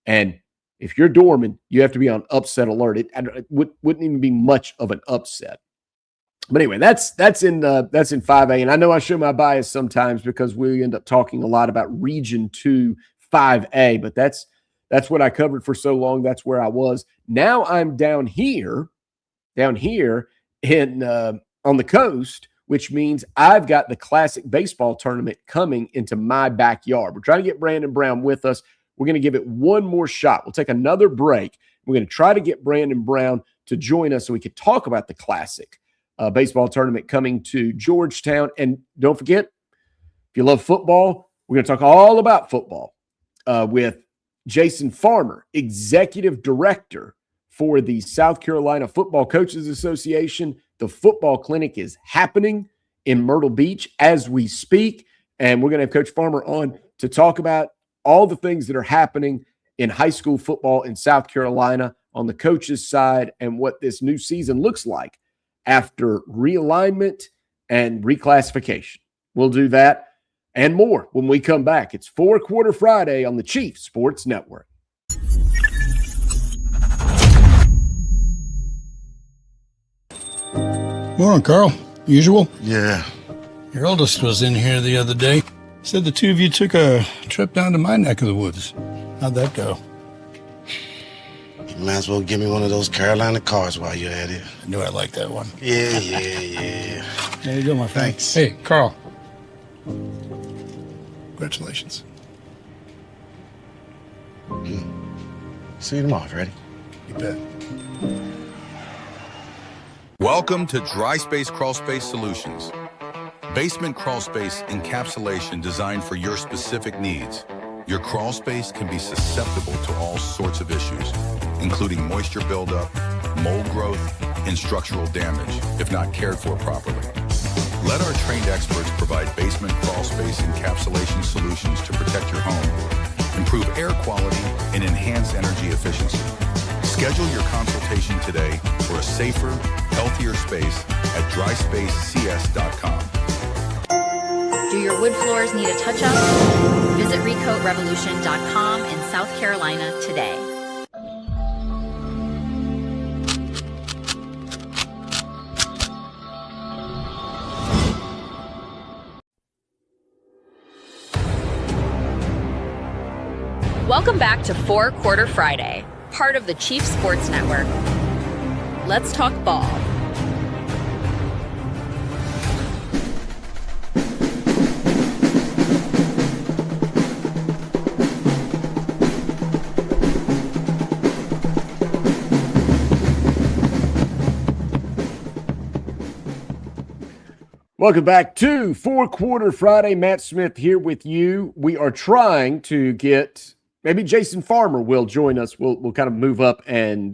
And if you're Dorman, you have to be on upset alert. It wouldn't even be much of an upset. But anyway, that's in 5A. And I know I show my bias sometimes because we end up talking a lot about Region 2 5A, but that's what I covered for so long. That's where I was. Now I'm down here in on the coast, which means I've got the Classic Baseball Tournament coming into my backyard. We're trying to get Brandon Brown with us. We're going to give it one more shot. We'll take another break. We're going to try to get Brandon Brown to join us so we could talk about the Classic Baseball Tournament coming to Georgetown. And don't forget, if you love football, we're going to talk all about football with Jason Farmer, Executive Director for the South Carolina Football Coaches Association. The football clinic is happening in Myrtle Beach as we speak, and we're going to have Coach Farmer on to talk about all the things that are happening in high school football in South Carolina on the coaches' side and what this new season looks like after realignment and reclassification. We'll do that and more when we come back. It's 4 Quarter Friday on the Chief Sports Network. Morning, Carl. Usual? Yeah. Your oldest was in here the other day. Said the two of you took a trip down to my neck of the woods. How'd that go? You might as well give me one of those Carolina cars while you're at it. I knew I liked that one. Yeah. There you go, my friend. Thanks. Hey, Carl. Congratulations. See you tomorrow, Freddie. You bet. Welcome to Dry Space Crawl Space Solutions. Basement crawl space encapsulation designed for your specific needs. Your crawl space can be susceptible to all sorts of issues, including moisture buildup, mold growth, and structural damage if not cared for properly. Let our trained experts provide basement crawl space encapsulation solutions to protect your home, improve air quality, and enhance energy efficiency. Schedule your consultation today for a safer, healthier space at dryspacecs.com. Do Do your wood floors need a touch-up? Visit recoatrevolution.com in South Carolina today. Welcome back to Four Quarter Friday, part of the Chief Sports Network. Let's talk ball. Welcome back to Four Quarter Friday. Matt Smith here with you. We are trying to get, maybe Jason Farmer will join us. We'll kind of move up and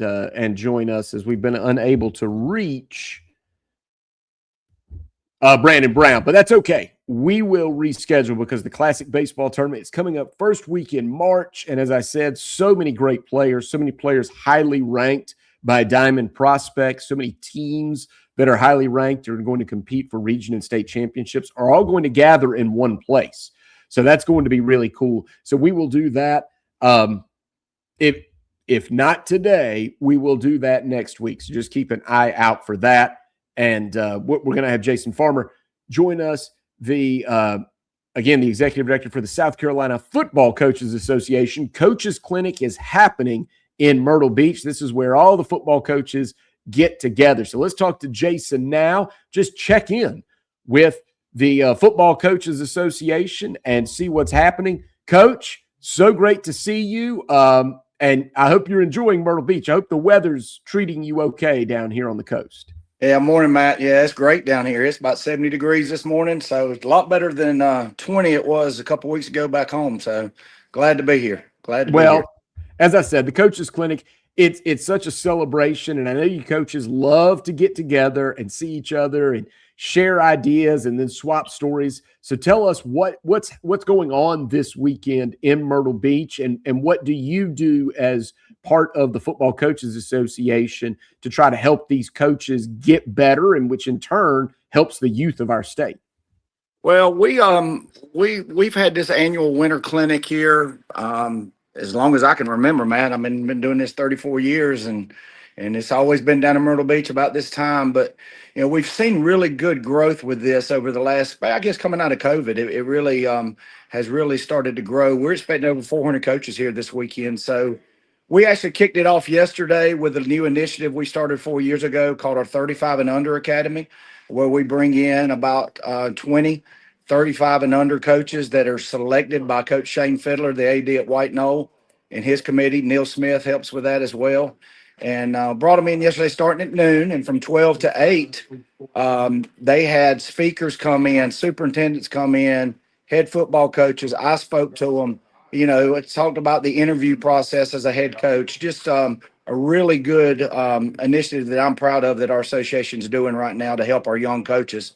join us, as we've been unable to reach Brandon Brown, but that's okay. We will reschedule because the Classic Baseball Tournament is coming up first week in March. And as I said, so many great players, so many players highly ranked by Diamond Prospects, so many teams that are highly ranked or going to compete for region and state championships are all going to gather in one place. So that's going to be really cool. So we will do that. If not today, we will do that next week. So just keep an eye out for that. And we're going to have Jason Farmer join us, again, the executive director for the South Carolina Football Coaches Association. Coaches Clinic is happening in Myrtle Beach. This is where all the football coaches get together. So let's talk to Jason now. Just check in with the Football Coaches Association and see what's happening. Coach, so great to see you. And I hope you're enjoying Myrtle Beach. I hope the weather's treating you okay down here on the coast. Yeah, morning, Matt. Yeah, it's great down here. It's about 70 degrees this morning, so it's a lot better than 20 it was a couple weeks ago back home. So glad to be here. Glad to be here. As I said, the Coaches Clinic, it's such a celebration, and I know you coaches love to get together and see each other and share ideas and then swap stories. So tell us what's going on this weekend in Myrtle Beach, and what do you do as part of the Football Coaches Association to try to help these coaches get better, and which in turn helps the youth of our state? Well, we've had this annual winter clinic here as long as I can remember, Matt. I've been doing this 34 years, and it's always been down in Myrtle Beach about this time. But we've seen really good growth with this over the last, I guess, coming out of COVID. It really has really started to grow. We're expecting over 400 coaches here this weekend. So we actually kicked it off yesterday with a new initiative we started 4 years ago called our 35 and Under Academy, where we bring in about 20 35 and under coaches that are selected by Coach Shane Fiddler, the AD at White Knoll, and his committee. Neil Smith helps with that as well. And brought them in yesterday starting at noon. And from 12 to 8, they had speakers come in, superintendents come in, head football coaches. I spoke to them. It's talked about the interview process as a head coach. Just a really good initiative that I'm proud of that our association is doing right now to help our young coaches.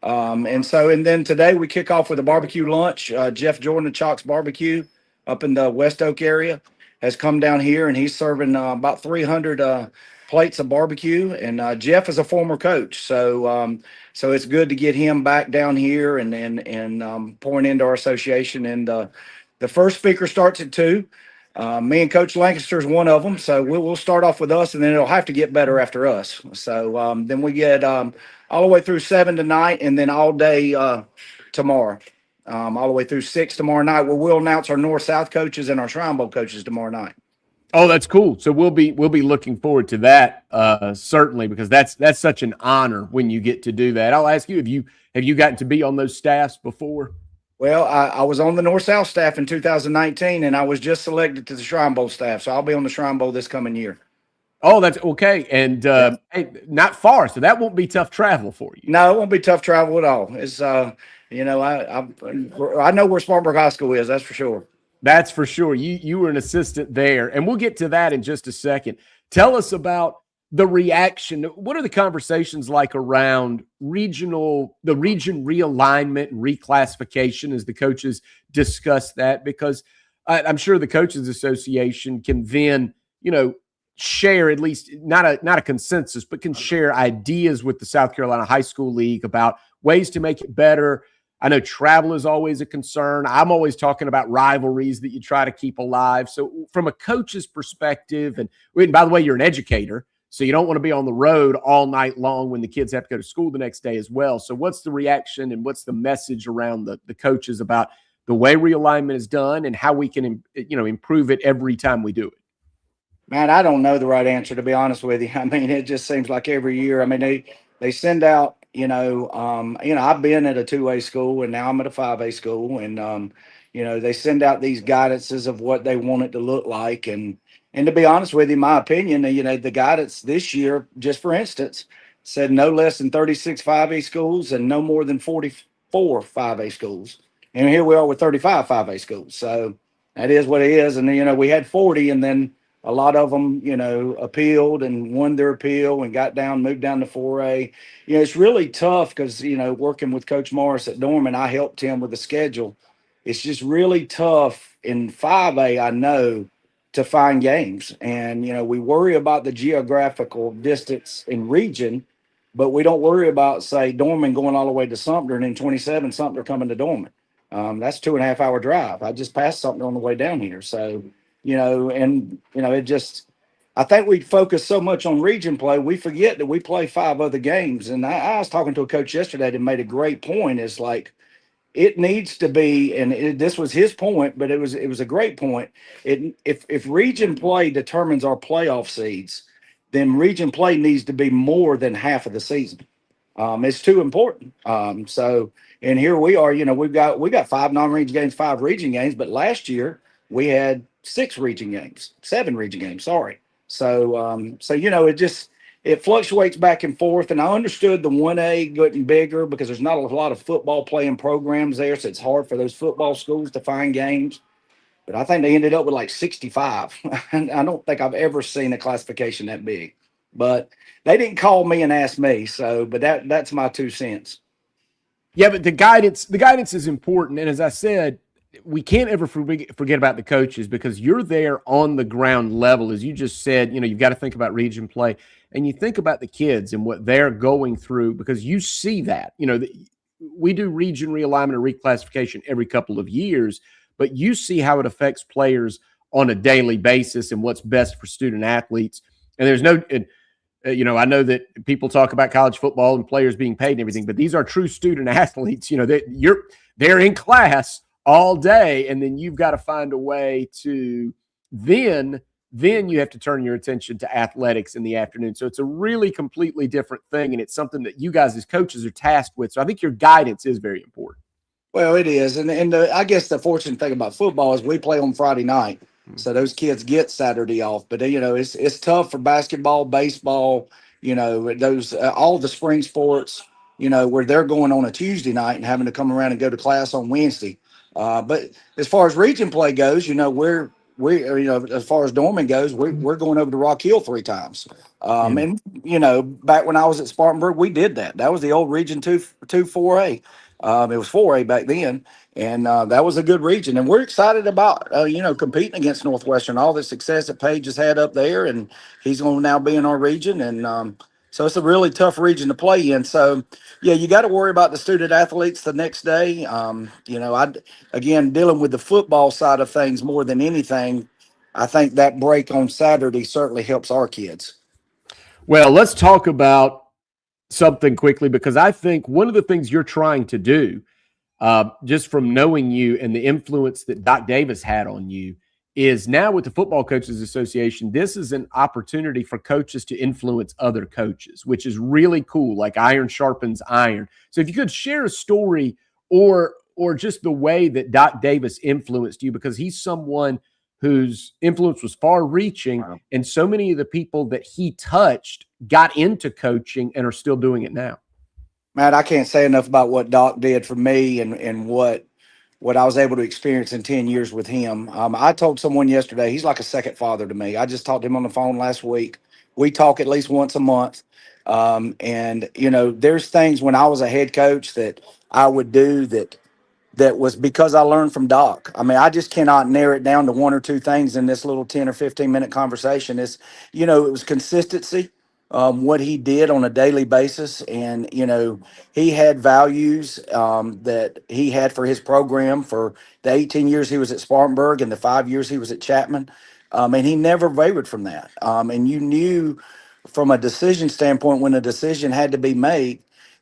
And then today we kick off with a barbecue lunch. Jeff Jordan of Chalk's Barbecue up in the West Oak area has come down here, and he's serving about 300 plates of barbecue. And Jeff is a former coach, so it's good to get him back down here and pouring into our association. And the first speaker starts at 2. Me and Coach Lancaster is one of them, so we'll start off with us, and then it'll have to get better after us. So then we get all the way through 7 tonight, and then all day tomorrow, all the way through 6 tomorrow night, where we'll announce our North-South coaches and our Shrine Bowl coaches tomorrow night. Oh, that's cool. So we'll be looking forward to that, certainly, because that's such an honor when you get to do that. I'll ask you, have you gotten to be on those staffs before? Well, I was on the North-South staff in 2019, and I was just selected to the Shrine Bowl staff, so I'll be on the Shrine Bowl this coming year. Oh, that's okay. And hey, not far, so that won't be tough travel for you. No, it won't be tough travel at all. It's I know where Spartanburg High School is, that's for sure. That's for sure. You were an assistant there, and we'll get to that in just a second. Tell us about the reaction. What are the conversations like around the region realignment and reclassification as the coaches discuss that? Because I'm sure the Coaches Association can then, share at least not a consensus, but can share ideas with the South Carolina High School League about ways to make it better. I know travel is always a concern. I'm always talking about rivalries that you try to keep alive. So from a coach's perspective, and by the way, you're an educator, so you don't want to be on the road all night long when the kids have to go to school the next day as well. So what's the reaction and what's the message around the coaches about the way realignment is done and how we can, improve it every time we do it? Man, I don't know the right answer, to be honest with you. I mean, it just seems like every year. I mean, they send out, I've been at a 2A school and now I'm at a 5A school, and they send out these guidances of what they want it to look like. And to be honest with you, my opinion, the guidance this year, just for instance, said no less than 36 5A schools and no more than 44 5A schools. And here we are with 35 5A schools. So that is what it is. And then, we had 40, and then a lot of them, appealed and won their appeal and moved down to 4A. It's really tough because, working with Coach Morris at Dorman, I helped him with the schedule. It's just really tough in 5A, I know, to find games. And, we worry about the geographical distance in region, but we don't worry about, say, Dorman going all the way to Sumter and then 27 Sumter coming to Dorman. That's 2.5 hour drive. I just passed Sumter on the way down here. So, I think we focus so much on region play, we forget that we play 5 other games. And I was talking to a coach yesterday that made a great point. It's like, it needs to be, and this was his point, but it was a great point. If region play determines our playoff seeds, then region play needs to be more than half of the season. It's too important. And here we are, we got 5 non-region games, 5 region games, but last year we had 7 region games, sorry. So, it fluctuates back and forth. And I understood the 1A getting bigger because there's not a lot of football playing programs there. So it's hard for those football schools to find games. But I think they ended up with like 65. And I don't think I've ever seen a classification that big. But they didn't call me and ask me. So, but that's my 2 cents. Yeah, but the guidance is important. And as I said, we can't ever forget about the coaches, because you're there on the ground level. As you just said, you've got to think about region play, and you think about the kids and what they're going through, because you see that. We do region realignment or reclassification every couple of years, but you see how it affects players on a daily basis and what's best for student athletes. And there's no, I know that people talk about college football and players being paid and everything, but these are true student athletes. They're in class all day, and then you've got to find a way to then you have to turn your attention to athletics in the afternoon. So it's a really completely different thing, and it's something that you guys as coaches are tasked with. So I think your guidance is very important. Well, it is. And I guess the fortunate thing about football is we play on Friday night. So those kids get Saturday off. But, it's tough for basketball, baseball, those all the spring sports, where they're going on a Tuesday night and having to come around and go to class on Wednesday. But as far as region play goes, as far as Dorman goes, we're going over to Rock Hill 3 times. And, back when I was at Spartanburg, we did that. That was the old Region 2 4A. It was 4A back then. And that was a good region. And we're excited about, competing against Northwestern, all the success that Paige has had up there. And he's going to now be in our region. And so it's a really tough region to play in. So, yeah, you got to worry about the student athletes the next day. Again, dealing with the football side of things more than anything, I think that break on Saturday certainly helps our kids. Well, let's talk about something quickly, because I think one of the things you're trying to do, just from knowing you and the influence that Doc Davis had on you, is now with the Football Coaches Association, this is an opportunity for coaches to influence other coaches, which is really cool, like iron sharpens iron. So if you could share a story or just the way that Doc Davis influenced you, because he's someone whose influence was far-reaching, and so many of the people that he touched got into coaching and are still doing it now. Man, I can't say enough about what Doc did for me and what I was able to experience in 10 years with him. I told someone yesterday, he's like a second father to me. I just talked to him on the phone last week. We talk at least once a month. And, there's things when I was a head coach that I would do that was because I learned from Doc. I mean, I just cannot narrow it down to 1 or 2 things in this little 10 or 15 minute conversation. It was consistency. what he did on a daily basis. And, he had values that he had for his program for the 18 years he was at Spartanburg and the 5 years he was at Chapman. And he never wavered from that. And you knew from a decision standpoint, when a decision had to be made,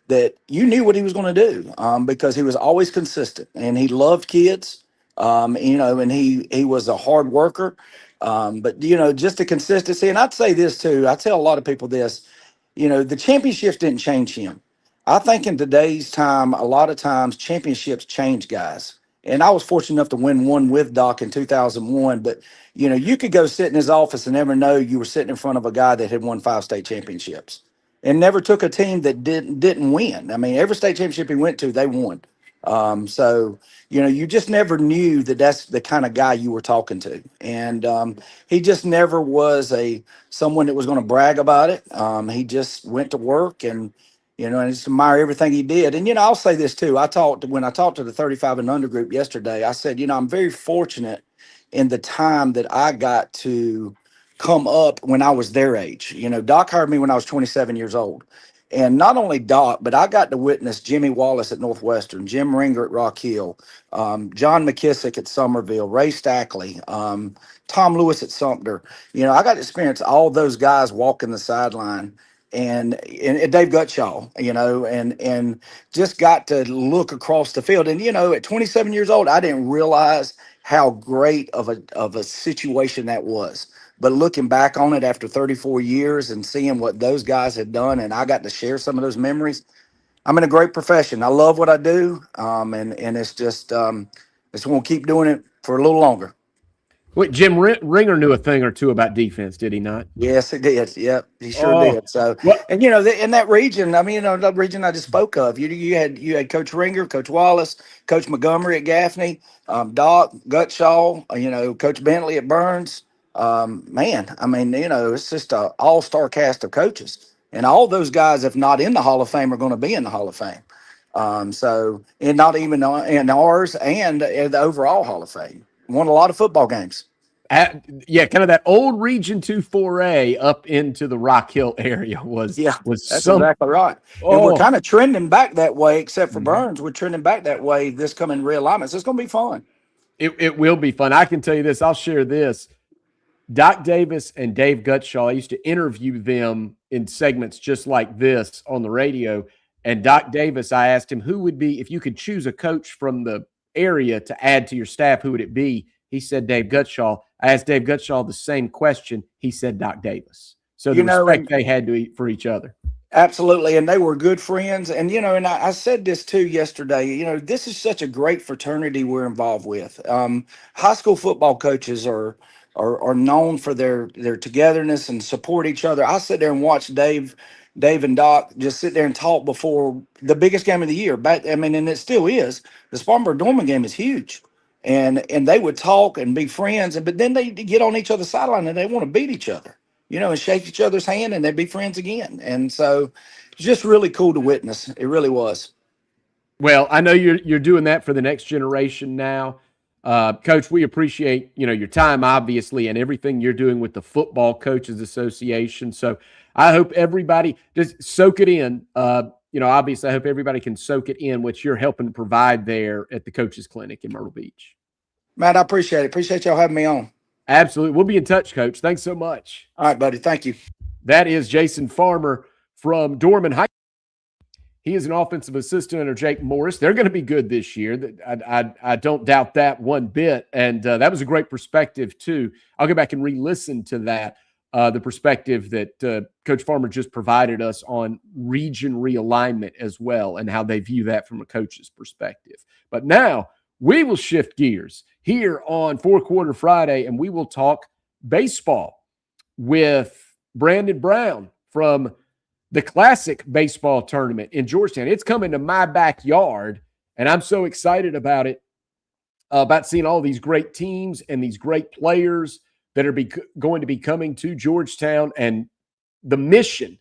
that you knew what he was going to do because he was always consistent and he loved kids, and he was a hard worker. But, just the consistency. And I'd say this too. I tell a lot of people this, the championships didn't change him. I think in today's time, a lot of times championships change guys. And I was fortunate enough to win one with Doc in 2001. But, you could go sit in his office and never know you were sitting in front of a guy that had won 5 state championships and never took a team that didn't win. I mean, every state championship he went to, they won. So, you just never knew that that's the kind of guy you were talking to. And he just never was someone that was going to brag about it. He just went to work and, I just admire everything he did. And, I'll say this too. When I talked to the 35 and under group yesterday, I said, I'm very fortunate in the time that I got to come up when I was their age. Doc hired me when I was 27 years old. And not only Doc, but I got to witness Jimmy Wallace at Northwestern, Jim Ringer at Rock Hill, John McKissick at Somerville, Ray Stackley, Tom Lewis at Sumter. I got to experience all those guys walking the sideline and Dave Gutshaw, and just got to look across the field. And, at 27 years old, I didn't realize how great of a situation that was. But looking back on it after 34 years and seeing what those guys had done, and I got to share some of those memories, I'm in a great profession. I love what I do, and it's just just want to keep doing it for a little longer. Wait, Jim Ringer knew a thing or two about defense, did he not? Yes, he did. Yep, he sure Oh, did. So, well, and in that region, I mean, the region I just spoke of, you had Coach Ringer, Coach Wallace, Coach Montgomery at Gaffney, Doc Gutshaw, Coach Bentley at Burns. Man, I mean, it's just an all-star cast of coaches, and all those guys, if not in the Hall of Fame, are going to be in the Hall of Fame. So, and not even in ours and the overall Hall of Fame. Won a lot of football games. Yeah, kind of that old Region 2 4A up into the Rock Hill area was that's some. exactly right. And we're kind of trending back that way, except for Burns. We're trending back that way this coming realignment. So it's going to be fun. It will be fun. I can tell you this. I'll share this. Doc Davis and Dave Gutshaw, I used to interview them in segments just like this on the radio. And Doc Davis, I asked him who would be, if you could choose a coach from the area to add to your staff, who would it be? He said Dave Gutshaw. I asked Dave Gutshaw the same question. He said Doc Davis. So the respect they had for each other. Absolutely. And they were good friends. And, and I said this too yesterday, this is such a great fraternity we're involved with. High school football coaches are known for their togetherness and support each other. I sit there and watch Dave and Doc just sit there and talk before the biggest game of the year. And it still is. The Spartanburg Dorman game is huge. And they would talk and be friends, but then they get on each other's sideline and they want to beat each other, and shake each other's hand, and they'd be friends again. And so it's just really cool to witness. It really was. Well, I know you're doing that for the next generation now. Coach, we appreciate, your time, obviously, and everything you're doing with the Football Coaches Association. So I hope everybody just soak it in. Obviously, I hope everybody can soak it in what you're helping provide there at the Coaches Clinic in Myrtle Beach. Matt, I appreciate it. Appreciate y'all having me on. Absolutely. We'll be in touch, Coach. Thanks so much. All right, buddy. Thank you. That is Jason Farmer from Dorman High. He is an offensive assistant under Jake Morris. They're going to be good this year. I don't doubt that one bit. And that was a great perspective, too. I'll go back and re-listen to that, the perspective that Coach Farmer just provided us on region realignment as well and how they view that from a coach's perspective. But now we will shift gears here on 4-Quarter Friday, and we will talk baseball with Brandon Brown from the Classic Baseball Tournament in Georgetown. It's coming to my backyard, and I'm so excited about it, about seeing all these great teams and these great players that are going to be coming to Georgetown. And the mission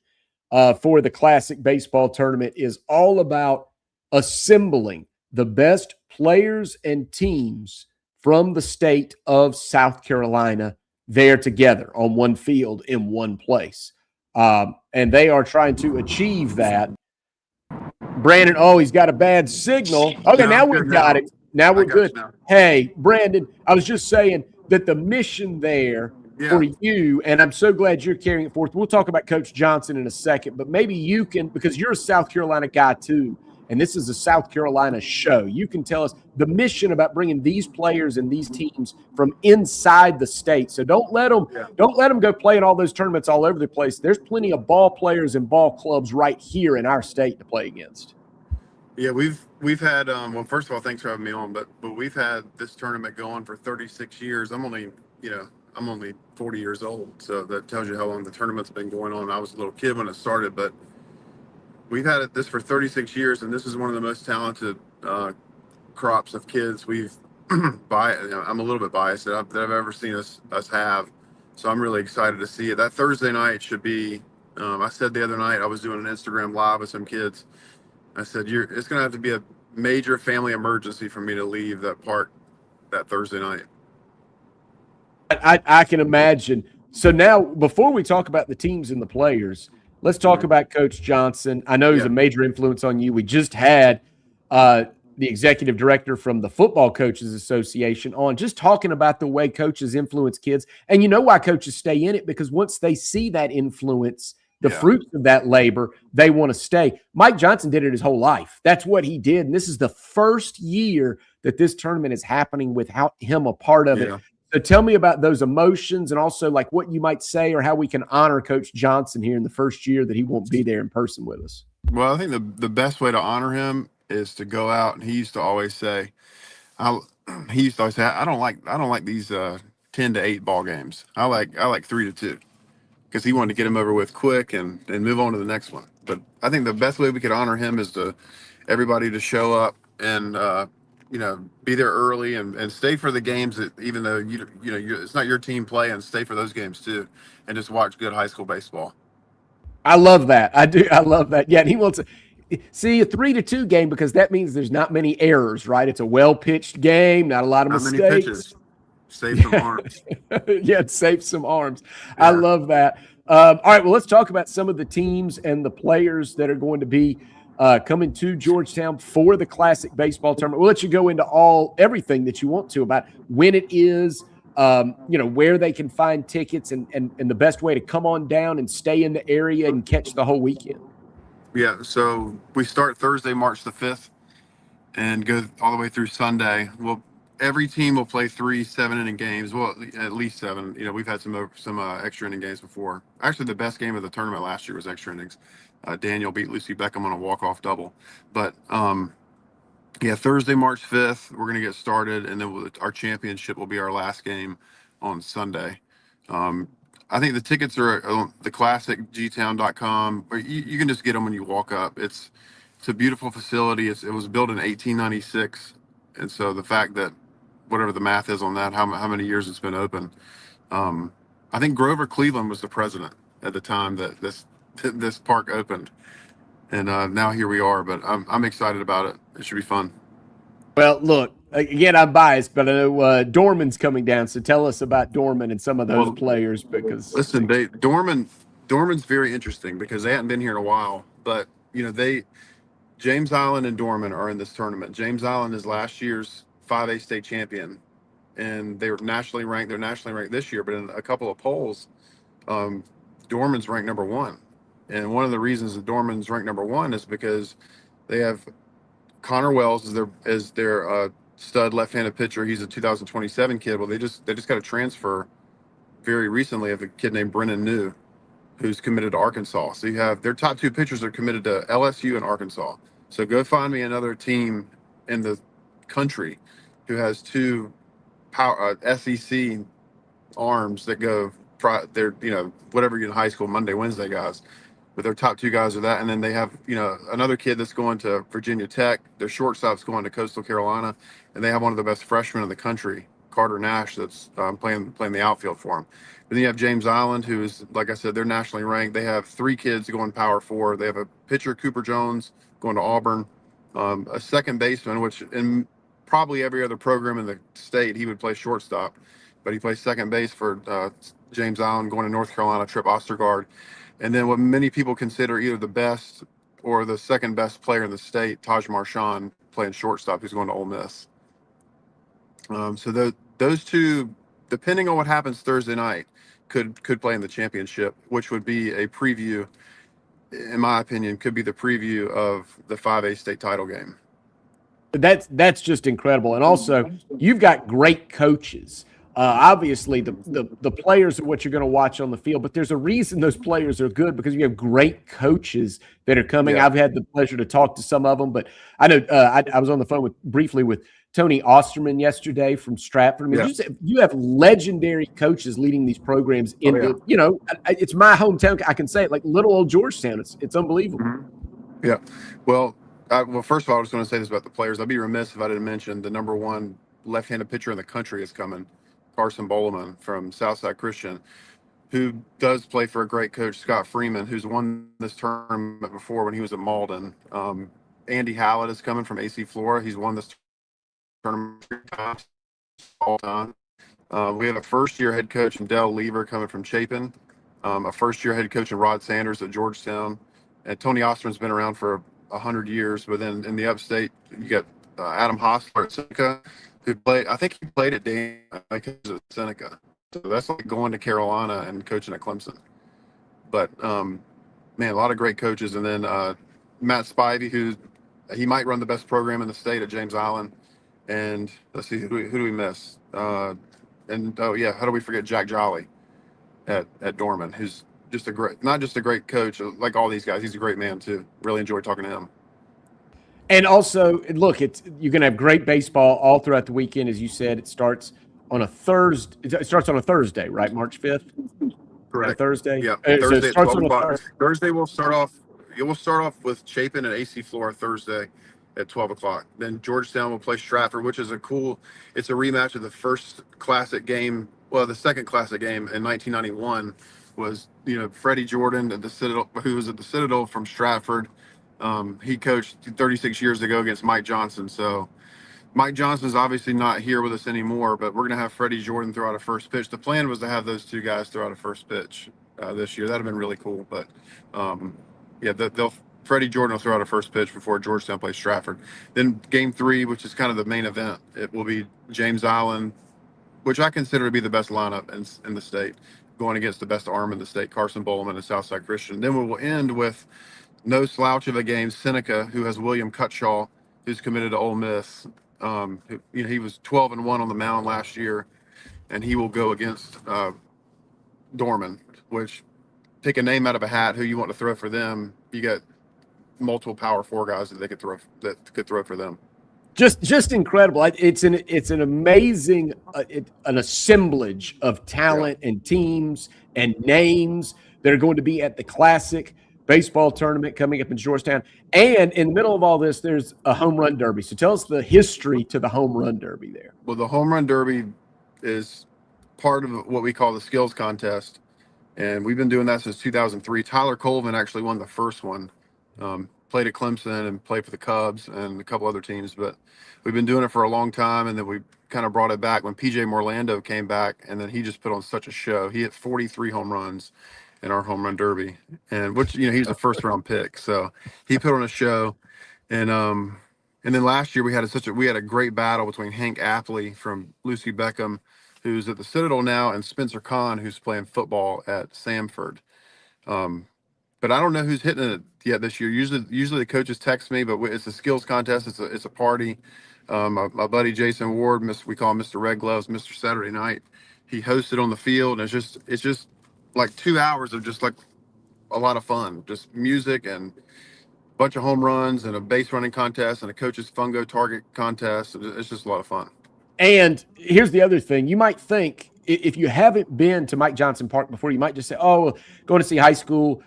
for the Classic Baseball Tournament is all about assembling the best players and teams from the state of South Carolina there together on one field in one place. and they are trying to achieve that. Brandon, oh, he's got a bad signal. Okay, now we've got it. Now we're good. Hey, Brandon, I was just saying that the mission there for you, and I'm so glad you're carrying it forth. We'll talk about Coach Johnson in a second, but maybe you can, because you're a South Carolina guy too, and this is a South Carolina show. You can tell us the mission about bringing these players and these teams from inside the state. So don't let them go play in all those tournaments all over the place. There's plenty of ball players and ball clubs right here in our state to play against. Yeah, we've had well, first of all, thanks for having me on, but we've had this tournament going for 36 years. I'm only 40 years old, so that tells you how long the tournament's been going on. I was a little kid when it started, but we've had this for 36 years, and this is one of the most talented crops of kids we've I'm a little bit biased that I've ever seen us have. So I'm really excited to see it. That Thursday night should be. I said the other night I was doing an Instagram live with some kids. I said, it's going to have to be a major family emergency for me to leave that park that Thursday night. I can imagine. So now, before we talk about the teams and the players, let's talk about Coach Johnson. I know he's a major influence on you. We just had the executive director from the Football Coaches Association on, just talking about the way coaches influence kids. And you know why coaches stay in it? Because once they see that influence, the fruits of that labor, they want to stay. Mike Johnson did it his whole life. That's what he did. And this is the first year that this tournament is happening without him a part of it. So tell me about those emotions, and also like what you might say or how we can honor Coach Johnson here in the first year that he won't be there in person with us. Well, I think the best way to honor him is to go out. And he used to always say, I don't like these 10 to 8 ball games. I like 3 to 2. Because he wanted to get him over with quick and move on to the next one. But I think the best way we could honor him is to everybody to show up and be there early and stay for the games that, even though it's not your team play, and stay for those games too, and just watch good high school baseball. I love that. I do. I love that. Yeah, and he wants to see a 3 to 2 game because that means there's not many errors, right? It's a well pitched game, not a lot of mistakes. Many pitches. Save some arms. Yeah, save some arms. Yeah. I love that. All right, well, let's talk about some of the teams and the players that are going to be coming to Georgetown for the Classic Baseball Tournament. We'll let you go into everything that you want to about when it is, where they can find tickets and the best way to come on down and stay in the area and catch the whole weekend. Yeah, so we start Thursday, March the 5th, and go all the way through Sunday. Every team will play 3 7-inning games. Well, at least 7. We've had some extra inning games before. Actually, the best game of the tournament last year was extra innings. Daniel beat Lucy Beckham on a walk-off double. But, Thursday, March 5th, we're going to get started, and then our championship will be our last game on Sunday. I think the tickets are on the classicgtown.com, or you can just get them when you walk up. It's a beautiful facility. It was built in 1896, and so the fact that whatever the math is on that, how many years it's been open. I think Grover Cleveland was the president at the time that this park opened, and now here we are. But I'm excited about it. It should be fun. Well, look, again, I'm biased, but I know Dorman's coming down. So tell us about Dorman and some of those players. Because listen, Dorman's very interesting because they hadn't been here in a while, but James Island and Dorman are in this tournament. James Island is last year's 5A state champion, and they were nationally ranked. They're nationally ranked this year, but in a couple of polls, Dorman's ranked number 1. And one of the reasons that Dorman's ranked number 1 is because they have Connor Wells as their stud left-handed pitcher. He's a 2027 kid. Well, they just got a transfer very recently of a kid named Brennan New, who's committed to Arkansas. So you have their top 2 pitchers are committed to LSU and Arkansas. So go find me another team in the country who has 2 SEC arms that go they're whatever in high school, Monday, Wednesday guys, but their top 2 guys are that. And then they have another kid that's going to Virginia Tech. Their shortstop's going to Coastal Carolina, and they have one of the best freshmen in the country, Carter Nash, that's playing the outfield for them. But then you have James Island, who is, like I said, they're nationally ranked. They have 3 kids going Power 4. They have a pitcher, Cooper Jones, going to Auburn, a second baseman, which in probably every other program in the state, he would play shortstop, but he plays second base for James Island, going to North Carolina, Trip Ostergaard. And then what many people consider either the best or the second best player in the state, Taj Marshawn, playing shortstop, who's going to Ole Miss. So those two, depending on what happens Thursday night, could play in the championship, which would be a preview, in my opinion, could be the preview of the 5A state title game. That's just incredible. And also, you've got great coaches. Obviously, the players are what you're going to watch on the field, but there's a reason those players are good, because you have great coaches that are coming. Yeah. I've had the pleasure to talk to some of them, but I know I was on the phone briefly with Tony Osterman yesterday from Stratford. I mean, you have legendary coaches leading these programs into, it's my hometown. I can say it, like little old Georgetown. It's unbelievable. Mm-hmm. Yeah. Well, first of all, I was going to say this about the players. I'd be remiss if I didn't mention the number one left-handed pitcher in the country is coming, Carson Bowleman from Southside Christian, who does play for a great coach, Scott Freeman, who's won this tournament before when he was at Malden. Andy Hallett is coming from AC Flora. He's won this tournament 3 times all time. We have a first-year head coach in Dell Lever coming from Chapin, a first-year head coach in Rod Sanders at Georgetown, and Tony Osterman's been around for 100 years. But then in the upstate, you got Adam Hostler at Seneca, who played. I think he played at Dana, at Seneca. So that's like going to Carolina and coaching at Clemson. But man, a lot of great coaches. And then Matt Spivey, he might run the best program in the state at James Island. And let's see, who do we miss? How do we forget Jack Jolly at Dorman, who's just not just a great coach, like all these guys. He's a great man too. Really enjoy talking to him. And also, look, you're going to have great baseball all throughout the weekend. As you said, it starts on a Thursday. It starts on a Thursday, right? March 5th? Correct. Thursday? Yeah. So Thursday it starts at 12 on a o'clock. Thursday. Thursday we'll start off with Chapin and AC Flora Thursday at 12 o'clock. Then Georgetown will play Stratford, which is it's a rematch of the first classic game. Well, the second classic game in 1991 was, Freddie Jordan at the Citadel, who was at the Citadel from Stratford. He coached 36 years ago against Mike Johnson. So Mike Johnson's obviously not here with us anymore, but we're going to have Freddie Jordan throw out a first pitch. The plan was to have those two guys throw out a first pitch this year. That'd have been really cool. But Freddie Jordan will throw out a first pitch before Georgetown plays Stratford. Then game 3, which is kind of the main event, it will be James Island, which I consider to be the best lineup in the state, going against the best arm in the state, Carson Bowleman and Southside Christian. Then we will end with no slouch of a game, Seneca, who has William Cutshaw, who's committed to Ole Miss. He was 12-1 on the mound last year, and he will go against Dorman, which, take a name out of a hat who you want to throw for them. You got multiple Power 4 guys that could throw for them. Just incredible. It's an amazing an assemblage of talent and teams and names that are going to be at the Classic baseball tournament coming up in Georgetown. And in the middle of all this, there's a home run derby. So tell us the history to the home run derby there. Well, the home run derby is part of what we call the skills contest, and we've been doing that since 2003. Tyler Colvin actually won the first one. Played at Clemson and played for the Cubs and a couple other teams, but we've been doing it for a long time, and then we kind of brought it back when PJ Morlando came back, and then he just put on such a show. He hit 43 home runs in our home run derby, and which he's a first round pick, so he put on a show. And then last year we had a great battle between Hank Apley from Lucy Beckham, who's at the Citadel now, and Spencer Kahn, who's playing football at Samford. But I don't know who's hitting it yet this year. Usually the coaches text me, but it's a skills contest. It's a party. My buddy Jason Ward, we call him Mr. Red Gloves, Mr. Saturday Night. He hosted on the field, and it's just like 2 hours of just like a lot of fun, just music and a bunch of home runs and a base running contest and a coach's fungo target contest. It's just a lot of fun. And here's the other thing. You might think, if you haven't been to Mike Johnson Park before, you might just say, oh, going to see high school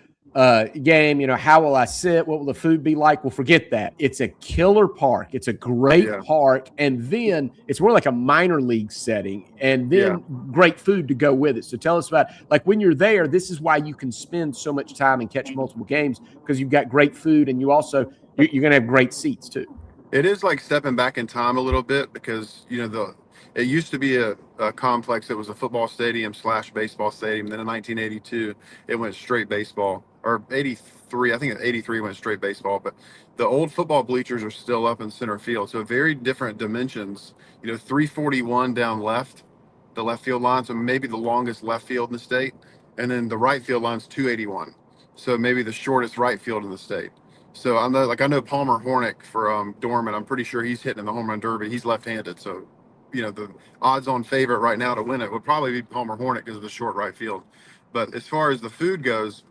game, how will I sit? What will the food be like? Well, forget that. It's a killer park. It's a great park. And then it's more like a minor league setting, and then great food to go with it. So tell us about, like, when you're there, this is why you can spend so much time and catch multiple games, because you've got great food, and you're going to have great seats too. It is like stepping back in time a little bit, because It used to be a complex that was a football stadium / baseball stadium. Then in 1982, it went straight baseball, or 83. I think in 83 went straight baseball. But the old football bleachers are still up in center field. So very different dimensions. 341 down left, the left field line. So maybe the longest left field in the state. And then the right field line's 281. So maybe the shortest right field in the state. So I know Palmer Hornick for Dorman. I'm pretty sure he's hitting in the home run derby. He's left-handed. So, the odds-on favorite right now to win it would probably be Palmer Hornick because of the short right field. But as far as the food goes,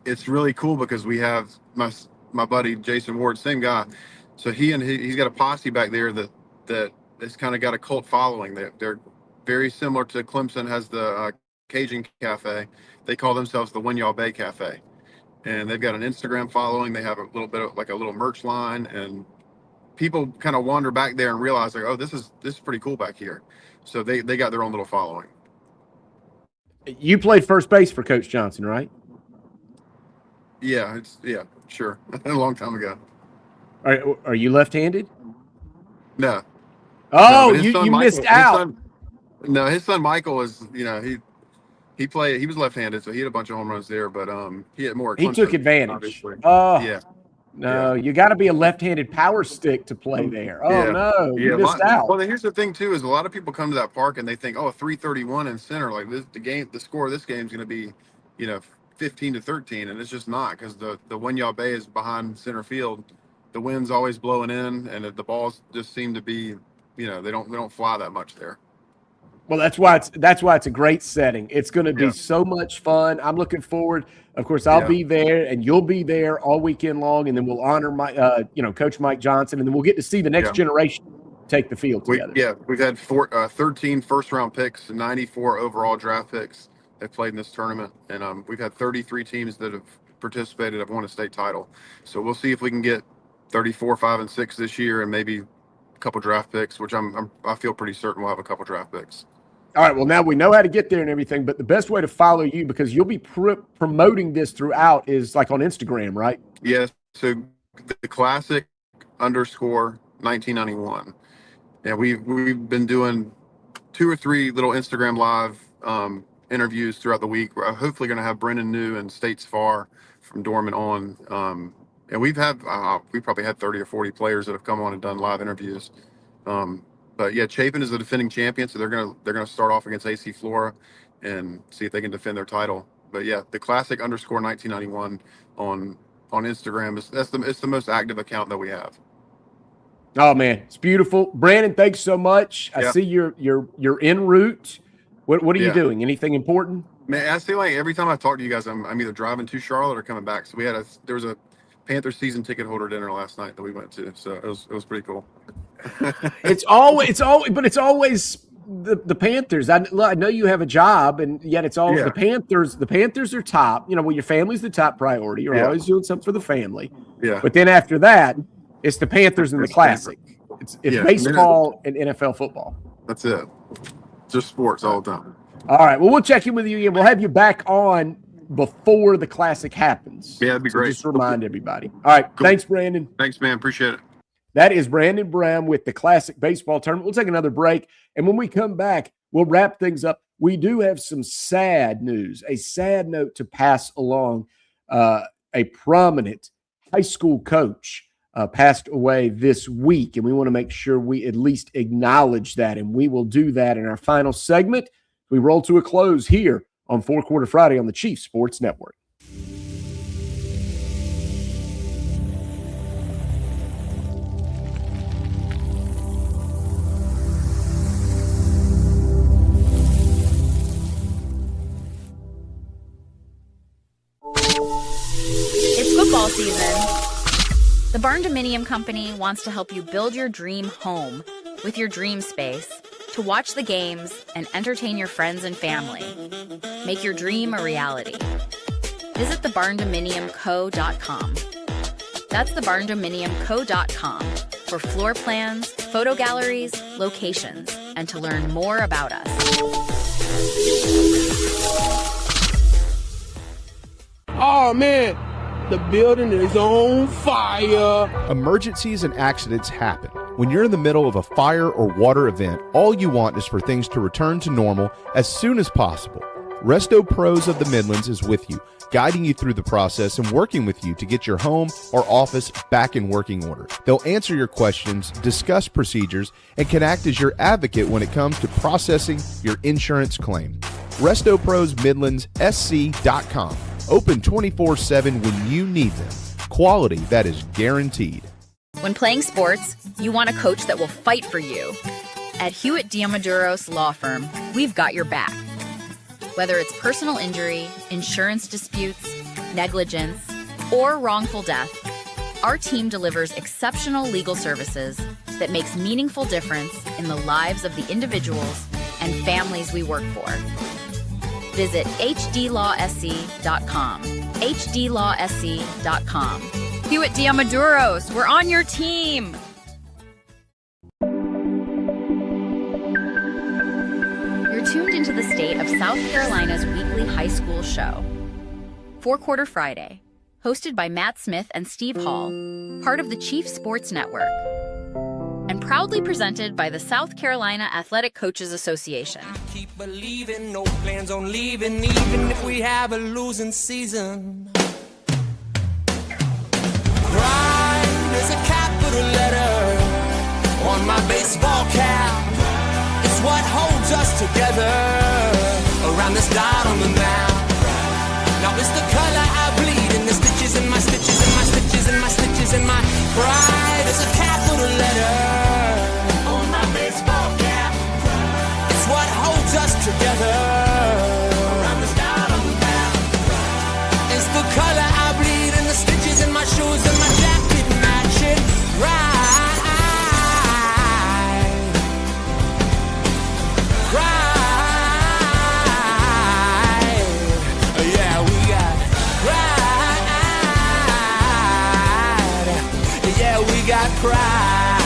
it's really cool because we have my buddy Jason Ward, same guy. So he's got a posse back there that has kind of got a cult following. They're very similar to Clemson has the Cajun Cafe. They call themselves the Winyah Bay Cafe. And they've got an Instagram following. They have a little bit of like a little merch line, and people kind of wander back there and realize like, oh, this is pretty cool back here. So they got their own little following. You played first base for Coach Johnson, right? Yeah, sure. A long time ago. Are you left-handed? No. Oh, no, you missed out. His son Michael is, he was left-handed, so he had a bunch of home runs there, but he had more. He took advantage. Obviously. Yeah. No, you got to be a left-handed power stick to play there. Oh, no, you missed out. Well, here's the thing, too, is a lot of people come to that park and they think, 331 in center, like the score of this game is going to be, 15-13, and it's just not, because the Winyah Bay is behind center field. The wind's always blowing in, and the balls just seem to be, they don't fly that much there. Well, that's why it's a great setting. It's going to be so much fun. I'm looking forward. Of course, I'll be there, and you'll be there all weekend long, and then we'll honor Coach Mike Johnson, and then we'll get to see the next generation take the field together. We've had 13 first-round picks and 94 overall draft picks that played in this tournament, and we've had 33 teams that have participated, have won a state title. So we'll see if we can get 34, 5, and 6 this year, and maybe a couple draft picks, which I feel pretty certain we'll have a couple draft picks. All right, well, now we know how to get there and everything, but the best way to follow you, because you'll be promoting this throughout, is like on Instagram, right? Yes. So the classic _1991. Yeah, we've been doing 2 or 3 little Instagram live interviews throughout the week. We're hopefully going to have Brendan New and States Far from Dorman on. And we probably had 30 or 40 players that have come on and done live interviews. But yeah, Chapin is the defending champion, so they're gonna start off against AC Flora and see if they can defend their title. But yeah, the classic _1991 on Instagram it's the most active account that we have. Oh man, it's beautiful. Brandon, thanks so much. I see you're en route. What are you doing? Anything important? Man, I feel like every time I talk to you guys, I'm either driving to Charlotte or coming back. So there was a Panther season ticket holder dinner last night that we went to, so it was pretty cool. It's always the Panthers. I know you have a job, and yet it's all the Panthers. The Panthers are top. Your family's the top priority. You're always doing something for the family. Yeah. But then after that, it's the Panthers and the Classic. It's baseball and NFL football. That's it. Just sports all the time. All right. Well, we'll check in with you again. We'll have you back on before the Classic happens. Yeah, that'd be great. Just remind everybody. All right. Cool. Thanks, Brandon. Thanks, man. Appreciate it. That is Brandon Brown with the Classic Baseball Tournament. We'll take another break, and when we come back, we'll wrap things up. We do have some sad news, a sad note to pass along. A prominent high school coach passed away this week, and we want to make sure we at least acknowledge that, and we will do that in our final segment. We roll to a close here on 4 Quarter Friday on the Chief Sports Network. It's football season. The Barn Dominium Company wants to help you build your dream home with your dream space to watch the games and entertain your friends and family. Make your dream a reality. Visit thebarndominiumco.com. That's thebarndominiumco.com for floor plans, photo galleries, locations, and to learn more about us. Oh man, the building is on fire. Emergencies and accidents happen. When you're in the middle of a fire or water event, all you want is for things to return to normal as soon as possible. Resto Pros of the Midlands is with you, guiding you through the process and working with you to get your home or office back in working order. They'll answer your questions, discuss procedures, and can act as your advocate when it comes to processing your insurance claim. Resto Pros Midlands SC.com. Open 24/7 when you need them. Quality that is guaranteed. When playing sports, you want a coach that will fight for you. At Hewitt Diamaduros Law Firm, we've got your back. Whether it's personal injury, insurance disputes, negligence, or wrongful death, our team delivers exceptional legal services that makes meaningful difference in the lives of the individuals and families we work for. Visit hdlawsc.com. hdlawsc.com. Hewitt Diamaduros, we're on your team. You're tuned into the state of South Carolina's weekly high school show, Four Quarter Friday, hosted by Matt Smith and Steve Hall, part of the Chief Sports Network, and proudly presented by the South Carolina Athletic Coaches Association. Keep believing, no plans on leaving, even if we have a losing season. Pride is a capital letter on my baseball cap. It's what holds us together around this dot on the map. Now it's the color I bleed in the stitches in my stitches and my stitches and my stitches and my pride is a capital letter on my baseball cap. It's what holds us together around this dot on the map. It's the color I bleed in the stitches in my shoes and my jacket matching pride. Pride.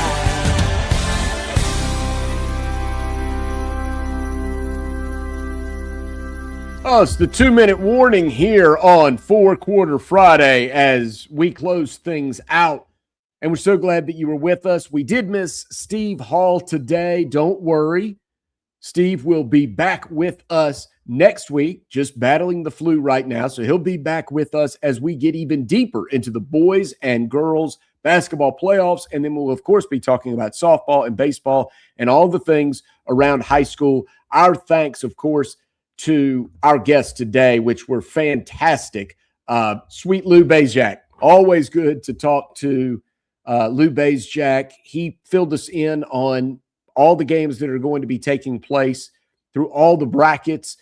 Oh, it's the 2-minute warning here on Four Quarter Friday as we close things out. And we're so glad that you were with us. We did miss Steve Hall today. Don't worry. Steve will be back with us next week, just battling the flu right now. So he'll be back with us as we get even deeper into the boys and girls basketball playoffs. And then we'll, of course, be talking about softball and baseball and all the things around high school. Our thanks, of course, to our guests today, which were fantastic. Sweet Lou Bazjak. Always good to talk to Lou Bazjak. He filled us in on all the games that are going to be taking place through all the brackets.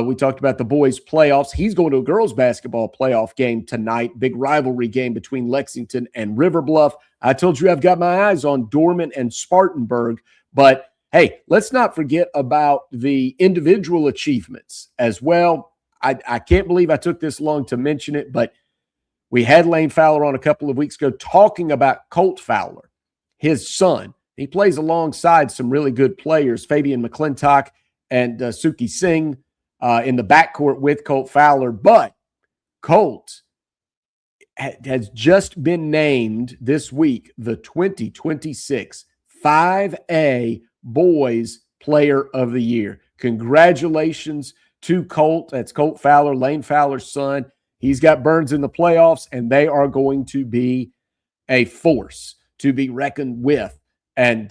We talked about the boys' playoffs. He's going to a girls' basketball playoff game tonight. Big rivalry game between Lexington and River Bluff. I told you I've got my eyes on Dorman and Spartanburg. But, hey, let's not forget about the individual achievements as well. I can't believe I took this long to mention it, but we had Lane Fowler on a couple of weeks ago talking about Colt Fowler, his son. He plays alongside some really good players, Fabian McClintock and Suki Singh. In the backcourt with Colt Fowler, but Colt has just been named this week the 2026 5A Boys Player of the Year. Congratulations to Colt. That's Colt Fowler, Lane Fowler's son. He's got Burns in the playoffs, and they are going to be a force to be reckoned with. And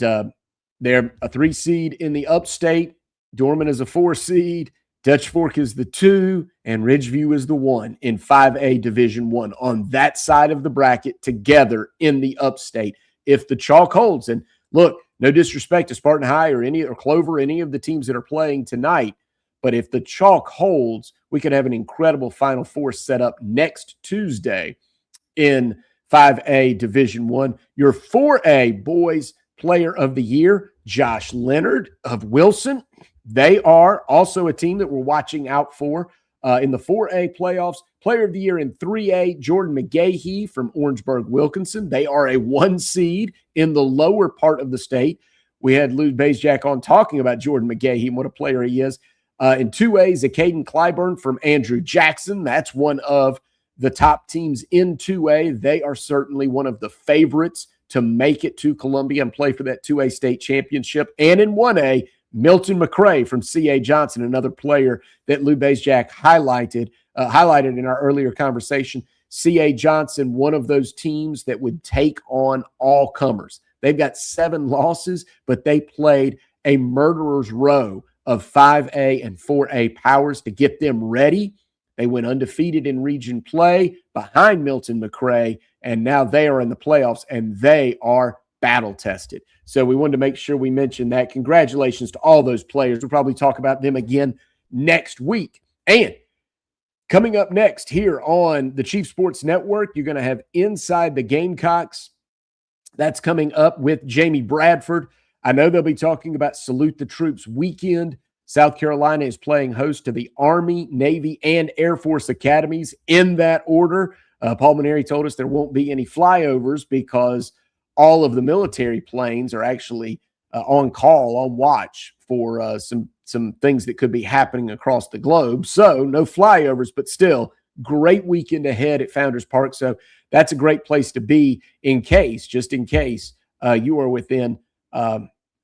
they're a 3 seed in the upstate. Dorman is a 4 seed. Dutch Fork is the 2, and Ridgeview is the 1 in 5A Division I on that side of the bracket together in the upstate. If the chalk holds, and look, no disrespect to Spartan High or Clover, any of the teams that are playing tonight, but if the chalk holds, we could have an incredible Final Four set up next Tuesday in 5A Division I. Your 4A Boys Player of the Year, Josh Leonard of Wilson. They are also a team that we're watching out for in the 4A playoffs. Player of the Year in 3A, Jordan McGahee from Orangeburg Wilkinson. They are a 1 seed in the lower part of the state. We had Lou Bazjak on talking about Jordan McGahee and what a player he is. In 2A, Zacaden Clyburn from Andrew Jackson. That's one of the top teams in 2A. They are certainly one of the favorites to make it to Columbia and play for that 2A state championship. And in 1A, Milton McCray from C.A. Johnson, another player that Lou Bezjak highlighted in our earlier conversation. C.A. Johnson, one of those teams that would take on all comers. They've got 7 losses, but they played a murderer's row of 5A and 4A powers to get them ready. They went undefeated in region play behind Milton McCray, and now they are in the playoffs, and they are battle-tested. So we wanted to make sure we mentioned that. Congratulations to all those players. We'll probably talk about them again next week. And coming up next here on the Chief Sports Network, you're going to have Inside the Gamecocks. That's coming up with Jamie Bradford. I know they'll be talking about Salute the Troops weekend. South Carolina is playing host to the Army, Navy, and Air Force academies in that order. Paul Maneri told us there won't be any flyovers because all of the military planes are actually on call, on watch for some things that could be happening across the globe. So no flyovers, but still great weekend ahead at Founders Park. So that's a great place to be just in case you are within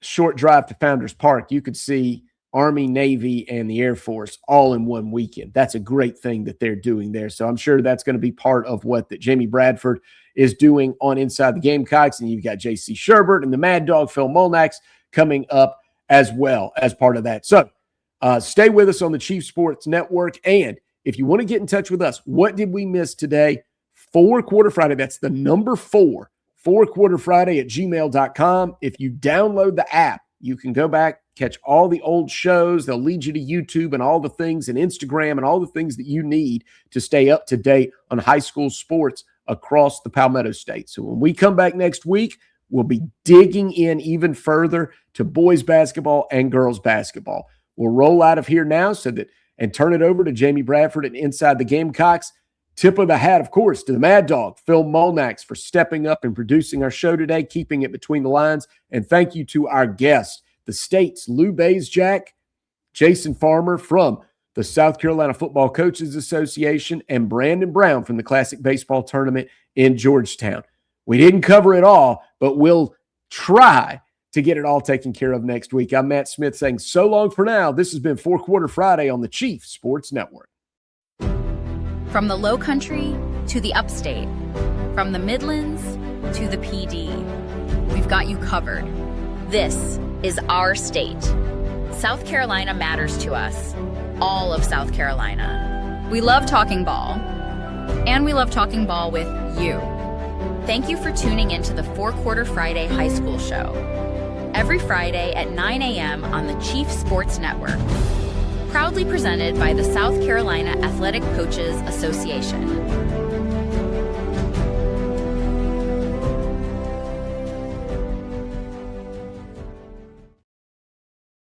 short drive to Founders Park. You could see Army, Navy, and the Air Force all in one weekend. That's a great thing that they're doing there. So I'm sure that's going to be part of what that Jamie Bradford is doing on Inside the Gamecocks. And you've got J.C. Sherbert and the Mad Dog, Phil Molnax, coming up as well as part of that. So stay with us on the Chief Sports Network. And if you want to get in touch with us, what did we miss today? 4 Quarter Friday. That's the number 4, 4 Quarter Friday at gmail.com. If you download the app, you can go back, catch all the old shows. They'll lead you to YouTube and all the things, and Instagram and all the things that you need to stay up to date on high school sports across the Palmetto State. So when we come back next week, we'll be digging in even further to boys basketball and girls basketball. We'll roll out of here now and turn it over to Jamie Bradford and Inside the Gamecocks. Tip of the hat, of course, to the Mad Dog, Phil Molnax, for stepping up and producing our show today, keeping it between the lines. And thank you to our guests, the State's Lou Bezjak, Jason Farmer from the South Carolina Football Coaches Association, and Brandon Brown from the Classic Baseball Tournament in Georgetown. We didn't cover it all, but we'll try to get it all taken care of next week. I'm Matt Smith saying so long for now. This has been 4 Quarter Friday on the Chief Sports Network. From the Low Country to the Upstate, from the Midlands to the PD, we've got you covered. This is our state. South Carolina matters to us, all of South Carolina. We love talking ball, and we love talking ball with you. Thank you for tuning into the 4 Quarter Friday High School Show, every Friday at 9 a.m. on the Chief Sports Network. Proudly presented by the South Carolina Athletic Coaches Association.